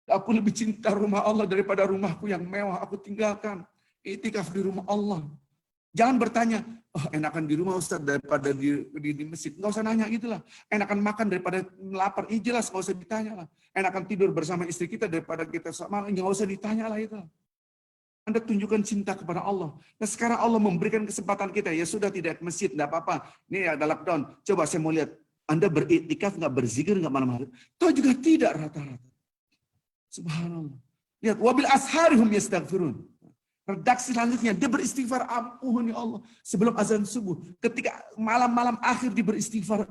A: Aku lebih cinta rumah Allah daripada rumahku yang mewah aku tinggalkan. Iktikaf di rumah Allah. Jangan bertanya, oh enakan di rumah Ustaz daripada di masjid. Nggak usah nanya gitulah. Enakan makan daripada lapar. Jelas nggak usah ditanya lah. Enakan tidur bersama istri kita daripada kita sama. Nggak usah ditanya lah itu. Anda tunjukkan cinta kepada Allah. Nah sekarang Allah memberikan kesempatan kita. Ya sudah tidak ke masjid, nggak apa-apa. Ini ada lockdown. Coba saya mau lihat. Anda beriktikaf nggak, berzikir nggak malam hari? Tahu juga tidak rata-rata. Subhanallah. Lihat, wabil asharihum yastaghfirun. Redaksi selanjutnya, dia beristighfar, ampun ya Allah. Sebelum azan subuh, ketika malam-malam akhir dia beristighfar.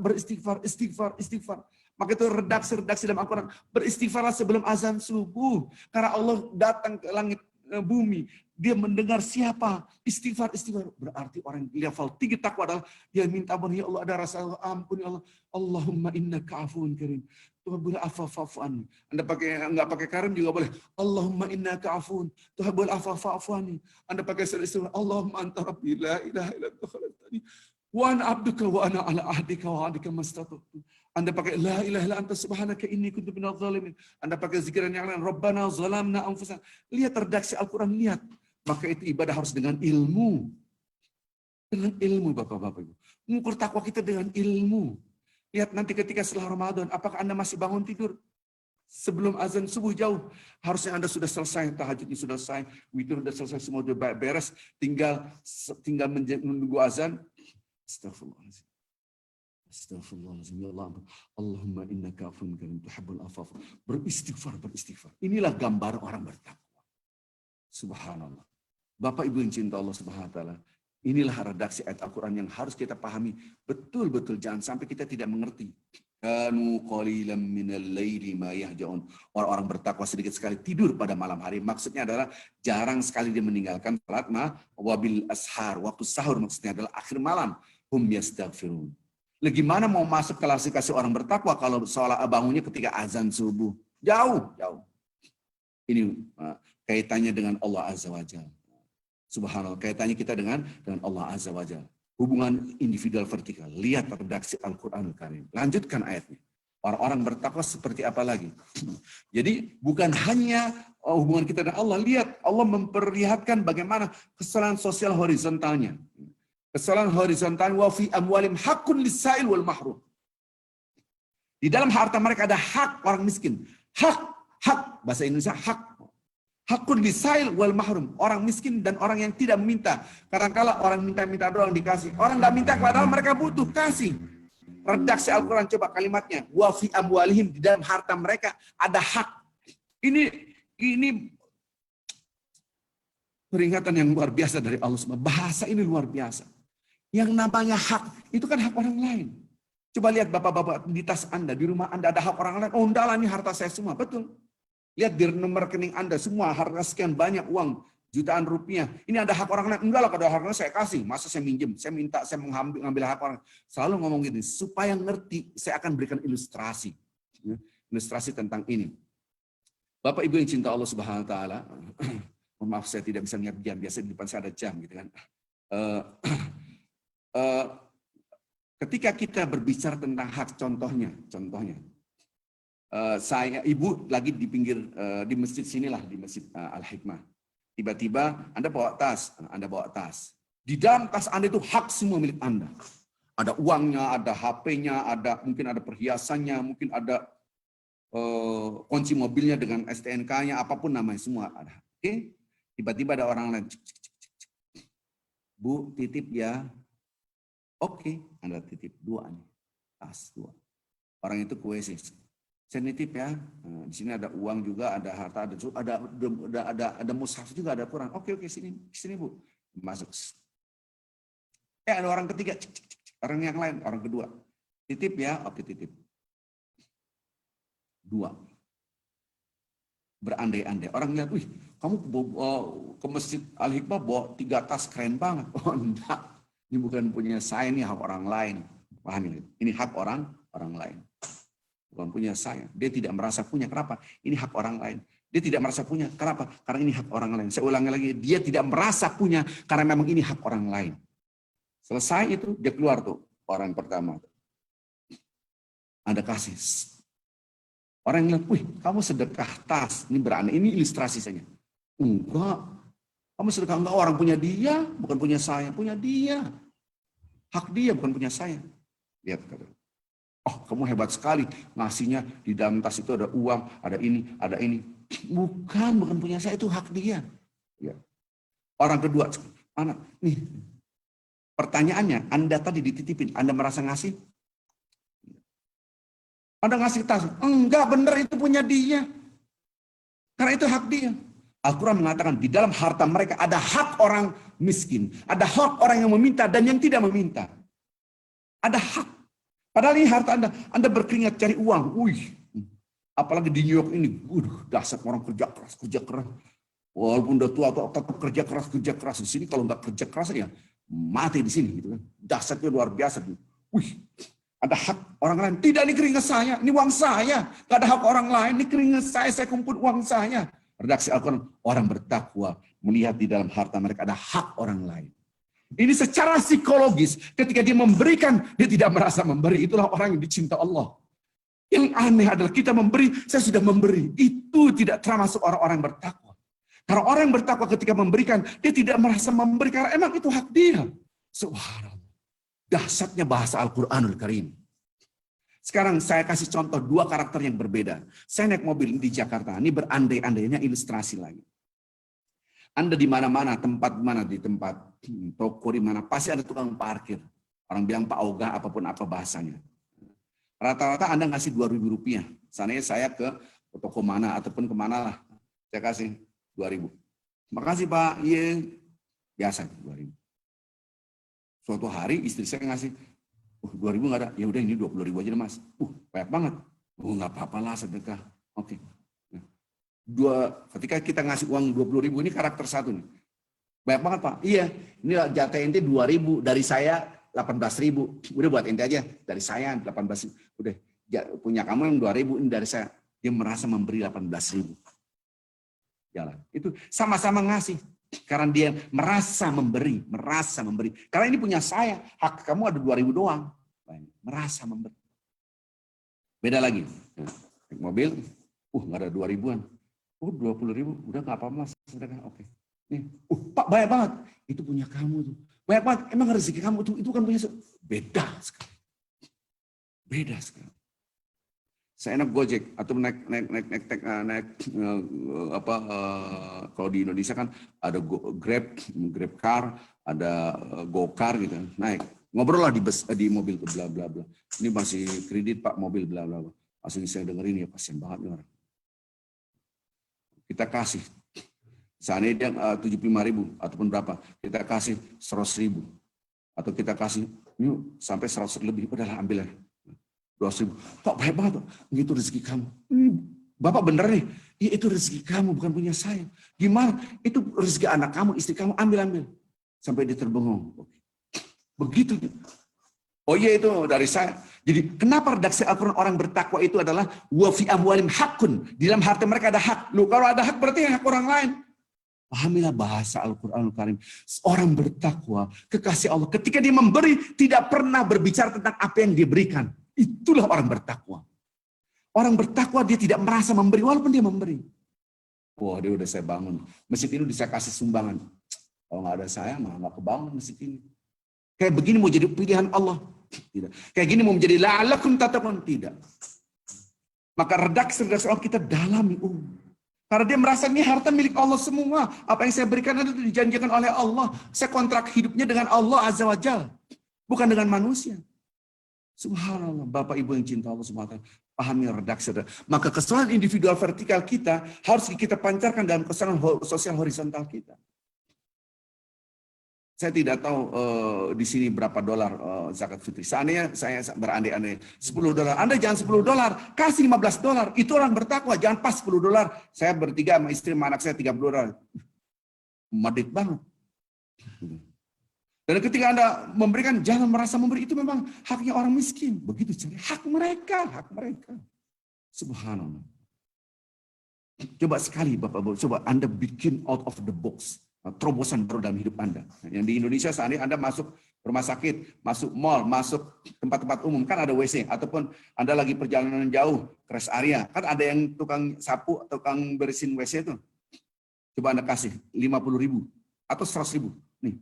A: Maka itu redaksi dalam Al-Quran. Beristighfarlah sebelum azan subuh. Karena Allah datang ke langit bumi. Dia mendengar siapa? Istighfar. Berarti orang yang level tinggi takwa adalah dia minta ampun, ya Allah, ada rasa ampun ya Allah. Allahumma innaka afuwun karim. Tuhan boleh afafafani. Anda nggak pakai karim juga boleh. Allahumma innaka afuwun. Tuhan boleh afafafani. Anda pakai istighfar. Allahumma anta rabbi la ilaha illa anta khalaqtani wa ana abduka wa ana ala ahdika wa ahdika mastata'tu. Anda pakai la ilaha illa anta subhanaka inni kuntu minadh dhalimin. Anda pakai zikiran yang lain, Rabbana zalamna anfusana. Lihat redaksi Al-Quran, lihat. Maka itu ibadah harus dengan ilmu. Dengan ilmu, Bapak-Bapak Ibu. Mengukur takwa kita dengan ilmu. Lihat nanti ketika setelah Ramadan, apakah Anda masih bangun tidur? Sebelum azan subuh jauh. Harusnya Anda sudah selesai, tahajudnya sudah selesai, witir sudah selesai, semua sudah beres. Tinggal menunggu azan. Astagfirullahaladzim. Astagfirullahaladzim. Ya Allah. Allahumma innaka afuwwun karim tuhibbul afwa. Beristighfar. Inilah gambar orang bertakwa. Subhanallah. Bapak Ibu yang cinta Allah Subhanahu wa taala. Inilah redaksi ayat Al-Quran yang harus kita pahami betul-betul. Jangan sampai kita tidak mengerti. Kanu qalilan minal laili ma yahjaun. Orang-orang bertakwa sedikit sekali tidur pada malam hari. Maksudnya adalah jarang sekali dia meninggalkan salat wabil ashar. Waktu sahur maksudnya adalah akhir malam. Hum yastaghfirun. Gimana mau masuk klasifikasi orang bertakwa kalau sholat bangunnya ketika azan subuh? Jauh. Ini kaitannya dengan Allah Azza wa Jalla. Subhanallah, kaitannya kita dengan Allah Azza wa Jalla. Hubungan individual vertikal. Lihat redaksi Al-Quranul Karim. Lanjutkan ayatnya. Orang-orang bertakwa seperti apa lagi? Jadi bukan hanya hubungan kita dengan Allah. Lihat, Allah memperlihatkan bagaimana kesalahan sosial horizontalnya. Kesalahan horizontal wa fi amwalim haqqun lis-sa'il wal mahrum. Di dalam harta mereka ada hak orang miskin. Hak. Bahasa Indonesia hak. Hakun lisail wal mahrum. Orang miskin dan orang yang tidak meminta. Kadang-kala orang minta doang dikasih. Orang tidak minta padahal mereka butuh, kasih. Redaksi Al-Quran coba kalimatnya. Wa fi amwalihim, di dalam harta mereka ada hak. Ini peringatan yang luar biasa dari Allah SWT. Bahasa ini luar biasa. Yang namanya hak, itu kan hak orang lain. Coba lihat bapak-bapak di tas Anda, di rumah Anda ada hak orang lain. Oh enggak lah, ini harta saya semua. Betul. Lihat di nomor rekening Anda, semua harta sekian banyak uang, jutaan rupiah. Ini ada hak orang lain. Enggak lah, kalau harganya saya kasih. Masa saya minjem, saya minta, saya mengambil hak orang. Selalu ngomong gini, supaya ngerti, saya akan berikan ilustrasi. Ilustrasi tentang ini. Bapak Ibu yang cinta Allah Subhanahu wa taala, maaf saya tidak bisa lihat jam, biasa di depan saya ada jam gitu kan. Ketika kita berbicara tentang hak, contohnya, saya ibu lagi di pinggir di masjid sinilah, di masjid Al-Hikmah. Tiba-tiba Anda bawa tas. Di dalam tas Anda itu hak semua milik Anda. Ada uangnya, ada HP-nya, mungkin ada perhiasannya, mungkin ada kunci mobilnya dengan STNK-nya, apapun namanya semua ada. Oke? Tiba-tiba ada orang lain. Bu, titip ya. Oke, Anda titip 2 nih. Tas 2. Orang itu ke WC. Saya nitip ya. Nah, di sini ada uang juga, ada harta, ada mushaf juga, ada Quran. Oke, sini Bu. Masuk. Ada orang ketiga. Orang yang lain, orang kedua. Titip ya. Oke, titip. 2. Berandai-andai. Orang lihat, wih, kamu ke masjid Al-Hikmah bawa 3 tas, keren banget. Oh enggak, ini bukan punya saya, ini hak orang lain. Paham ini? Ini hak orang lain. Bukan punya saya. Dia tidak merasa punya. Kenapa? Ini hak orang lain. Dia tidak merasa punya. Kenapa? Karena ini hak orang lain. Saya ulangi lagi, dia tidak merasa punya karena memang ini hak orang lain. Selesai itu, dia keluar tuh orang pertama. Anda kasih. Orang yang lihat, wih, kamu sedekah tas, ini berani, ini ilustrasi saja. Enggak, kamu sedekah enggak, orang punya dia, bukan punya saya, punya dia. Hak dia, bukan punya saya. Lihat, oh kamu hebat sekali, ngasihnya di dalam tas itu ada uang, ada ini. Bukan punya saya, itu hak dia. Ya. Orang kedua, anak, nih, pertanyaannya, Anda tadi dititipin, Anda merasa ngasih? Anda ngasih tas, enggak benar itu punya dia. Karena itu hak dia. Al-Quran mengatakan di dalam harta mereka ada hak orang miskin. Ada hak orang yang meminta dan yang tidak meminta. Ada hak. Padahal ini harta Anda berkeringat cari uang. Wih, apalagi di New York ini, dasar orang kerja keras. Walaupun udah tua tetap kerja keras. Di sini kalau nggak kerja keras ya mati di sini gitu kan. Dasarnya luar biasa. Wih, ada hak orang lain. Tidak, ini keringat saya, ini uang saya. Tidak ada hak orang lain, ini keringat saya kumpul uang saya. Redaksi Al-Quran, orang bertakwa melihat di dalam harta mereka ada hak orang lain. Ini secara psikologis, ketika dia memberikan, dia tidak merasa memberi. Itulah orang yang dicinta Allah. Yang aneh adalah kita memberi, saya sudah memberi. Itu tidak termasuk orang-orang bertakwa. Karena orang yang bertakwa ketika memberikan, dia tidak merasa memberi, karena emang itu hak dia. Subhanallah. Dahsyatnya bahasa Al-Quranul Karim. Sekarang saya kasih contoh 2 karakter yang berbeda. Saya naik mobil di Jakarta, ini berandai-andainya ilustrasi lagi. Anda di mana-mana, tempat mana, di tempat toko di mana, pasti ada tukang parkir. Orang bilang Pak Ogah, apapun apa bahasanya. Rata-rata Anda ngasih Rp2.000. Seandainya saya ke toko mana, ataupun kemana lah, saya kasih 2.000. Makasih Pak, iya. Biasa 2.000. Suatu hari istri saya ngasih, 2.000 nggak ada, ya udah ini 20.000 aja deh Mas. Banyak banget. Nggak apa-apa lah sedekah. Oke. Ketika kita ngasih uang 20.000, ini karakter satu nih. Banyak banget Pak. Iya, ini jatah ente 2.000, dari saya 18.000. Udah buat ente aja, dari saya 18.000. Udah, punya kamu yang 2.000, ini dari saya. Dia merasa memberi 18.000. Jalan. Itu sama-sama ngasih. Karena dia merasa memberi. Karena ini punya saya, hak kamu ada 2.000 doang. Merasa memberi. Beda lagi. Naik mobil, nggak ada 2.000-an. 20.000, udah nggak apa-apa Mas. Oke. Nih, Pak banyak banget. Itu punya kamu tuh. Banyak banget. Emang rezeki kamu tuh, itu kan punya beda sekali. Beda sekali. Saya naik Gojek atau naik kalau di Indonesia kan ada Grab car, ada Go-Car gitu. Naik. Ngobrol lah di mobil tuh bla bla bla. Ini masih kredit Pak, mobil bla bla bla. Langsung saya dengerin, ya kasihan banget nih orang. Kita kasih. Seandainya dia 75.000 ataupun berapa, kita kasih 100.000. Atau kita kasih ini sampai 100 lebih, udahlah ambil aja. 200.000. Pak banyak banget, Pak. Itu rezeki kamu. Bapak bener nih, ya, itu rezeki kamu, bukan punya saya. Gimana? Itu rezeki anak kamu, istri kamu, ambil. Sampai dia terbengong. Begitu. Oh iya itu dari saya. Jadi kenapa redaksi Al-Quran orang bertakwa itu adalah wa fi amwalim hakun. Di dalam harta mereka ada hak. Lu kalau ada hak berarti hak orang lain. Pahamilah bahasa Al-Quranul Karim. Orang bertakwa, kekasih Allah. Ketika dia memberi, tidak pernah berbicara tentang apa yang dia berikan. Itulah orang bertakwa. Orang bertakwa dia tidak merasa memberi, walaupun dia memberi. Wah, dia udah saya bangun. Masjid ini udah saya kasih sumbangan. Kalau nggak ada saya, mah nggak kebangun masjid ini. Kayak begini mau jadi pilihan Allah. Tidak. Kayak gini mau menjadi la'allakum tattaqun. Tidak. Maka redaksi Allah kita dalami. Karena dia merasa ini harta milik Allah semua. Apa yang saya berikan itu dijanjikan oleh Allah. Saya kontrak hidupnya dengan Allah Azza wa Jalla. Bukan dengan manusia. Subhanallah. Bapak Ibu yang cinta Allah SWT. Pahami redaksi. Maka kesalahan individual vertikal kita harus kita pancarkan dalam kesalahan sosial horizontal kita. Saya tidak tahu di sini berapa dolar zakat fitri. Seandainya saya berandai-andai $10. Anda jangan $10, kasih $15. Itu orang bertakwa, jangan pas $10. Saya bertiga sama istri sama anak saya $30. Medit banget. Dan ketika Anda memberikan, jangan merasa memberi, itu memang haknya orang miskin. Begitu cari hak mereka, hak mereka. Subhanallah. Coba sekali Bapak-Bapak, coba Anda bikin out of the box. Terobosan baru dalam hidup Anda. Yang di Indonesia seandainya Anda masuk rumah sakit, masuk mall, masuk tempat-tempat umum, kan ada WC. Ataupun Anda lagi perjalanan jauh, ke rest area, kan ada yang tukang sapu, tukang bersihin WC itu. Coba Anda kasih 50.000 atau 100.000. Nih.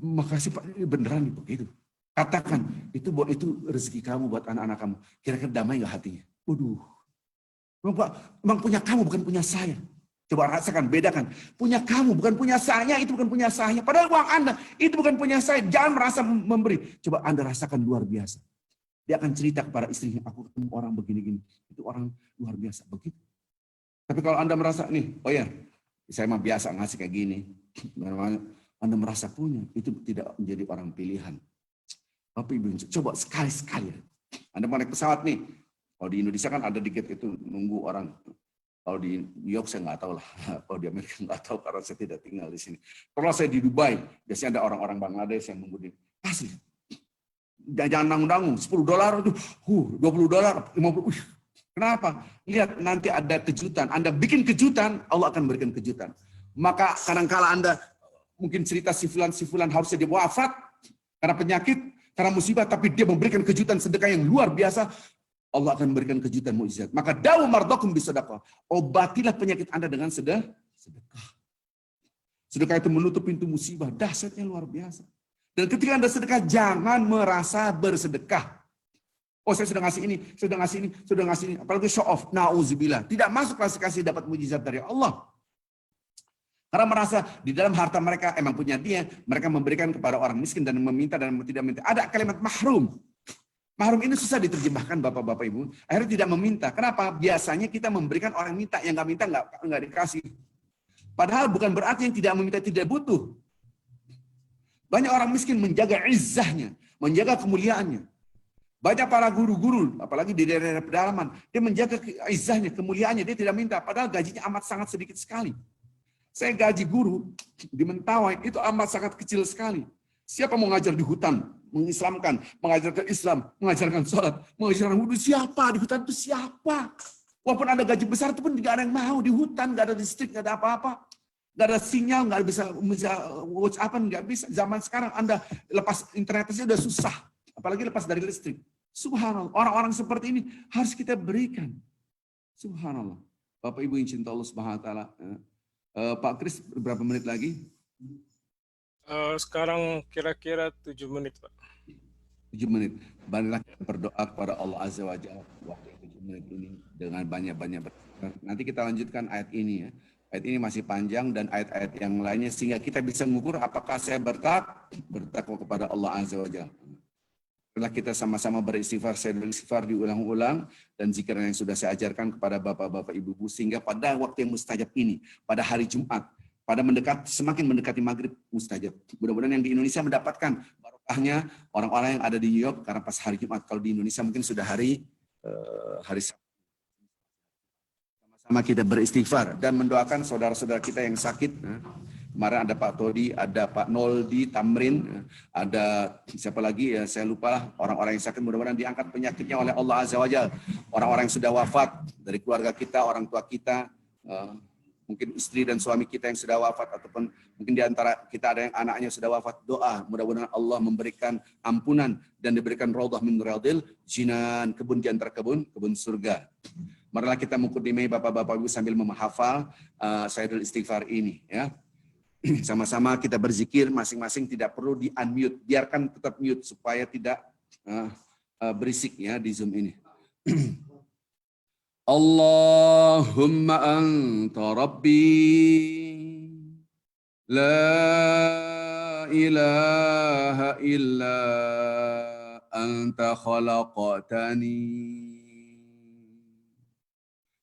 A: Makasih Pak, ini beneran nih begitu. Katakan, itu rezeki kamu buat anak-anak kamu. Kira-kira damai nggak hatinya? Waduh. Memang punya kamu, bukan punya saya. Coba rasakan, bedakan. Punya kamu, bukan punya saya, itu bukan punya saya. Padahal uang Anda, itu bukan punya saya. Jangan merasa memberi. Coba Anda rasakan luar biasa. Dia akan cerita kepada istrinya, aku ketemu orang begini-gini. Itu orang luar biasa, begitu. Tapi kalau Anda merasa, nih, oh ya, saya mah biasa ngasih kayak gini. Anda merasa punya, itu tidak menjadi orang pilihan. Tapi Ibu, coba sekali-sekali. Anda mau naik pesawat nih. Kalau di Indonesia kan ada dikit itu nunggu orang. Kalau di New York saya nggak tahu lah. Kalau di Amerika nggak tahu karena saya tidak tinggal di sini. Kalau saya di Dubai, biasanya ada orang-orang Bangladesh yang nunggu di kasih. Jangan nanggung-nanggung, $10 itu, $20, 50. Kenapa? Lihat nanti ada kejutan. Anda bikin kejutan, Allah akan berikan kejutan. Maka kadang-kala Anda mungkin cerita sifulan harusnya dia wafat karena penyakit, karena musibah, tapi dia memberikan kejutan sedekah yang luar biasa. Allah akan memberikan kejutan mukjizat. Maka dawu mardakum bisedekah. Obatilah penyakit Anda dengan sedekah. Sedekah itu menutup pintu musibah. Dahsyatnya luar biasa. Dan ketika Anda sedekah, jangan merasa bersedekah. Oh, saya sudah ngasih ini, sudah ngasih ini, sudah ngasih ini. Apalagi show off. Nauzubillah. Tidak masuk kasih dapat mukjizat dari Allah. Karena merasa di dalam harta mereka emang punya dia, mereka memberikan kepada orang miskin dan meminta dan tidak minta. Ada kalimat mahrum. Mahrum ini susah diterjemahkan Bapak-Bapak Ibu. Akhirnya tidak meminta. Kenapa? Biasanya kita memberikan orang minta, yang nggak minta nggak dikasih. Padahal bukan berarti yang tidak meminta tidak butuh. Banyak orang miskin menjaga izzahnya, menjaga kemuliaannya. Banyak para guru-guru, apalagi di daerah pedalaman, dia menjaga izzahnya, kemuliaannya, dia tidak minta. Padahal gajinya amat sangat sedikit sekali. Saya gaji guru di Mentawai itu amat sangat kecil sekali. Siapa mau ngajar di hutan, mengislamkan, mengajarkan Islam, mengajarkan sholat, mengajarkan wudhu, siapa di hutan itu siapa? Walaupun ada gaji besar itu pun tidak ada yang mau di hutan, nggak ada listrik, nggak ada apa-apa, nggak ada sinyal, nggak bisa WhatsApp-an, nggak bisa. Zaman sekarang Anda lepas internet saja sudah susah, apalagi lepas dari listrik. Subhanallah, orang-orang seperti ini harus kita berikan. Subhanallah, Bapak Ibu yang cinta Allah Subhanahu Wa Taala. Pak Kris, berapa menit lagi?
B: Sekarang kira-kira 7 menit, Pak.
A: 7 menit. Marilah kita berdoa kepada Allah Azza wa Jalla waktu 7 menit ini dengan banyak-banyak berdoa. Nanti kita lanjutkan ayat ini ya. Ayat ini masih panjang dan ayat-ayat yang lainnya sehingga kita bisa mengukur apakah saya bertakwa kepada Allah Azza wa Jalla. Setelah kita sama-sama beristighfar, saya beristighfar diulang-ulang dan zikir yang sudah saya ajarkan kepada bapak-bapak ibu-ibu sehingga pada waktu yang mustajab ini, pada hari Jumat, pada semakin mendekati maghrib mustajab. Mudah-mudahan yang di Indonesia mendapatkan barokahnya orang-orang yang ada di New York karena pas hari Jumat. Kalau di Indonesia mungkin sudah hari Sabtu. Sama-sama kita beristighfar dan mendoakan saudara-saudara kita yang sakit. Kemarin ada Pak Todi, ada Pak Noldi, Tamrin, ada siapa lagi ya, saya lupa lah, orang-orang yang sakit, mudah-mudahan diangkat penyakitnya oleh Allah Azza wa Jalla. Orang-orang yang sudah wafat dari keluarga kita, orang tua kita, mungkin istri dan suami kita yang sudah wafat, ataupun mungkin di antara kita ada yang anaknya sudah wafat, doa mudah-mudahan Allah memberikan ampunan dan diberikan raudhah min riyadil jinan, kebun di antara kebun surga. Marilah kita mukadimai Bapak-bapak Ibu sambil menghafal Sayyidul Istighfar ini ya. Sama-sama kita berzikir, masing-masing tidak perlu di-unmute, biarkan tetap mute supaya tidak berisik ya di Zoom ini. Allahumma anta rabbi la ilaha illa anta khalaqtani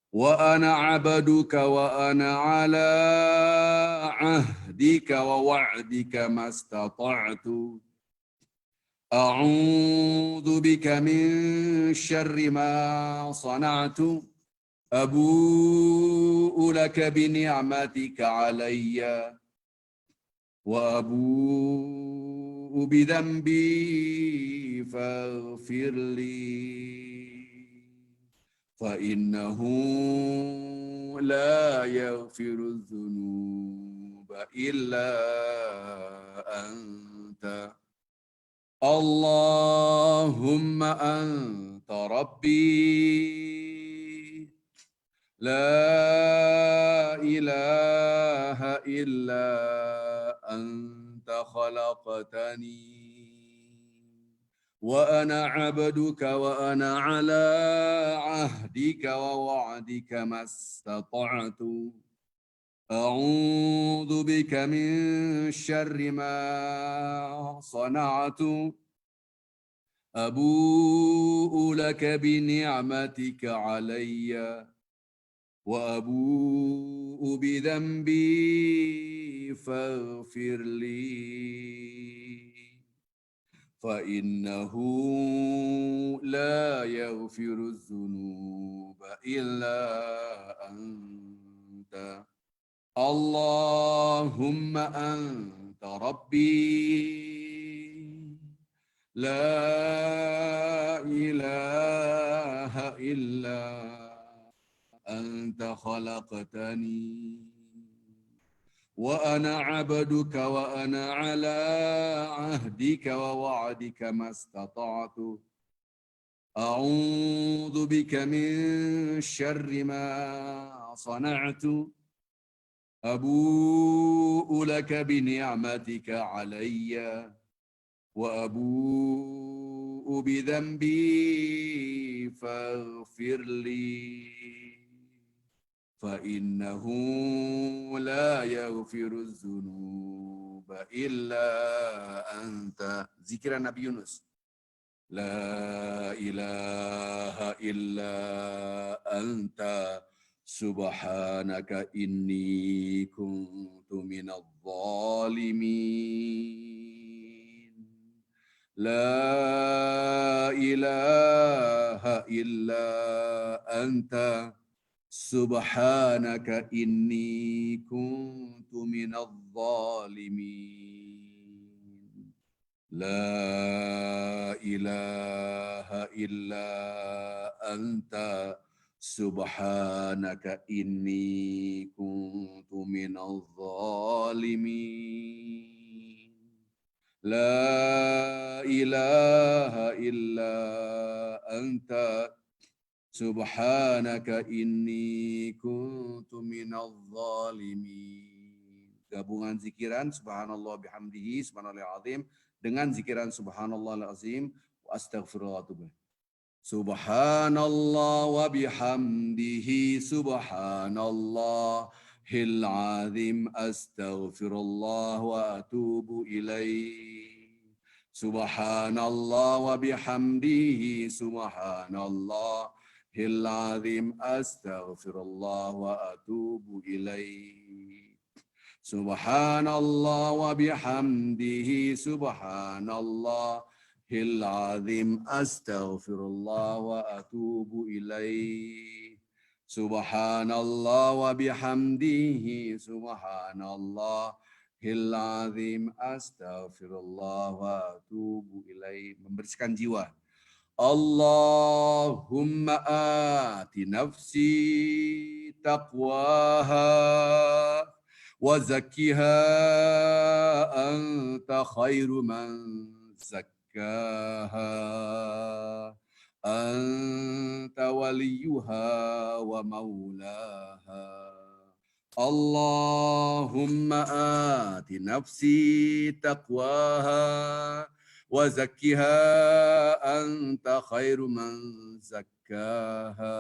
A: wa ana abduka wa ana ala ahdika wa wa'dika mastata'tu a'udzu bika min syarri ma sana'tu abu'u laka bi ni'matika 'alayya wa abu'u bi dhanbi faghfir li fa innahu la yaghfiru dzunuba illa anta Allahumma anta rabbi la ilaha illa anta khalaqtani wa ana abduka wa ana ala ahdika wa wa'dika mastata'tu a'udzu bika min syarri ma sana'tu abu'u laka bi ni'matika 'alayya wa abu'u bi dhanbi faghfir li fa innahu la yaghfiru dzunuba illa anta Allahumma anta rabbi la ilaha illa anta khalaqtani wa ana abduka wa ana ala ahdika wa wa'dika mastata'tu a'udzu bika min syarri ma sana'tu abu'u laka bi ni'matika 'alayya wa abu'u bi dhanbi faghfir li fa innahu la yaghfiru dzunuba illa anta. Zikiran Nabi Yunus. La ilaha illa anta subhanaka inni kuntu minadh dhalimin. La ilaha illa anta subhanaka inni kuntu minadh dhalimin. La ilaha illa anta subhanaka inni kuntu minadh dhalimin. La ilaha illa anta subhanaka inni kuntu minadh dhalimin. Gabungan zikiran subhanallah bihamdihi subhanallahil azim dengan zikiran subhanallahil azim wa astaghfirullah. Subhanallah wa bihamdihi subhanallahil azim astaghfirullah wa atubu ilaih. Subhanallah wa bihamdihi subhanallahil azim astaghfirullah wa atubu ilaih. Subhanallah wa bihamdihi subhanallahil azim astaghfirullah wa atubu ilaih. Subhanallah wa bihamdihi subhanallahil azim, astaghfirullah wa atubu ilaih. Membersihkan jiwa. Allahumma ati nafsi taqwaha wa zakkiha anta khairu man zakkaha anta waliyuha wa maulaha. Allahumma ati nafsi taqwaha wa zakkiha anta khairu man zakkaha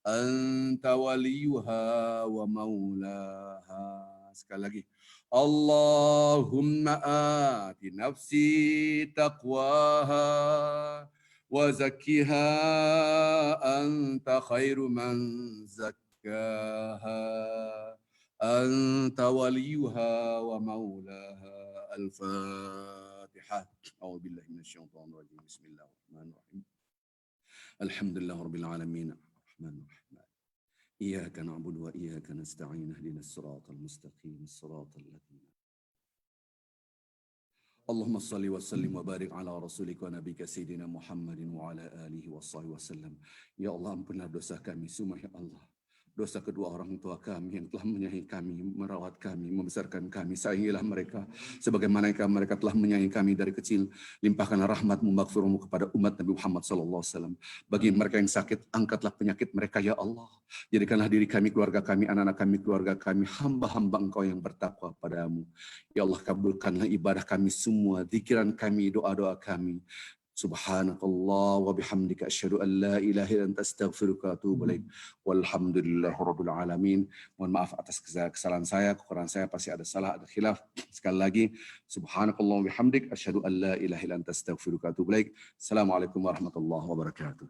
A: anta waliyuha wa maulaha. Sekali lagi. Allahumma ati nafsi taqwaha wa zakkiha anta khairu man zakkaha anta waliyuha wa maulaha. Al-Fatihah. A'udzu billahi minasyaitonir rajim. Bismillahirrahmanirrahim. Alhamdulillah rabbil alamin. Arrahmanir rahim. Iyyaka na'budu wa iyyaka nasta'in. Ihdinas siratal mustaqim. Siratal ladzina Allahumma salli wa sallim wa barik ala rasulika wa nabika sayyidina Muhammadin wa ala alihi wa sahbihi wa sallam. Ya Allah, ampunilah dosa kami semua ya Allah. Dosa kedua orang tua kami yang telah menyayangi kami, merawat kami, membesarkan kami. Sayangilah mereka sebagaimana mereka telah menyayangi kami dari kecil. Limpahkanlah rahmat-Mu, maghfirah-Mu kepada umat Nabi Muhammad SAW. Bagi mereka yang sakit, angkatlah penyakit mereka ya Allah. Jadikanlah diri kami, keluarga kami, anak-anak kami, keluarga kami, hamba-hamba Engkau yang bertakwa padamu. Ya Allah, kabulkanlah ibadah kami semua, zikiran kami, doa-doa kami. Subhanakallah wa bihamdika asyhadu an la ilaha illa anta astaghfiruka wa atubu ilaik. Walhamdulillahirabbil alamin. Mohon maaf atas kesalahan saya, kekurangan saya, pasti ada salah, ada khilaf. Sekali lagi, subhanakallah wa bihamdik asyhadu an la ilaha illa anta astaghfiruka wa atubu ilaik. Assalamualaikum warahmatullahi wabarakatuh.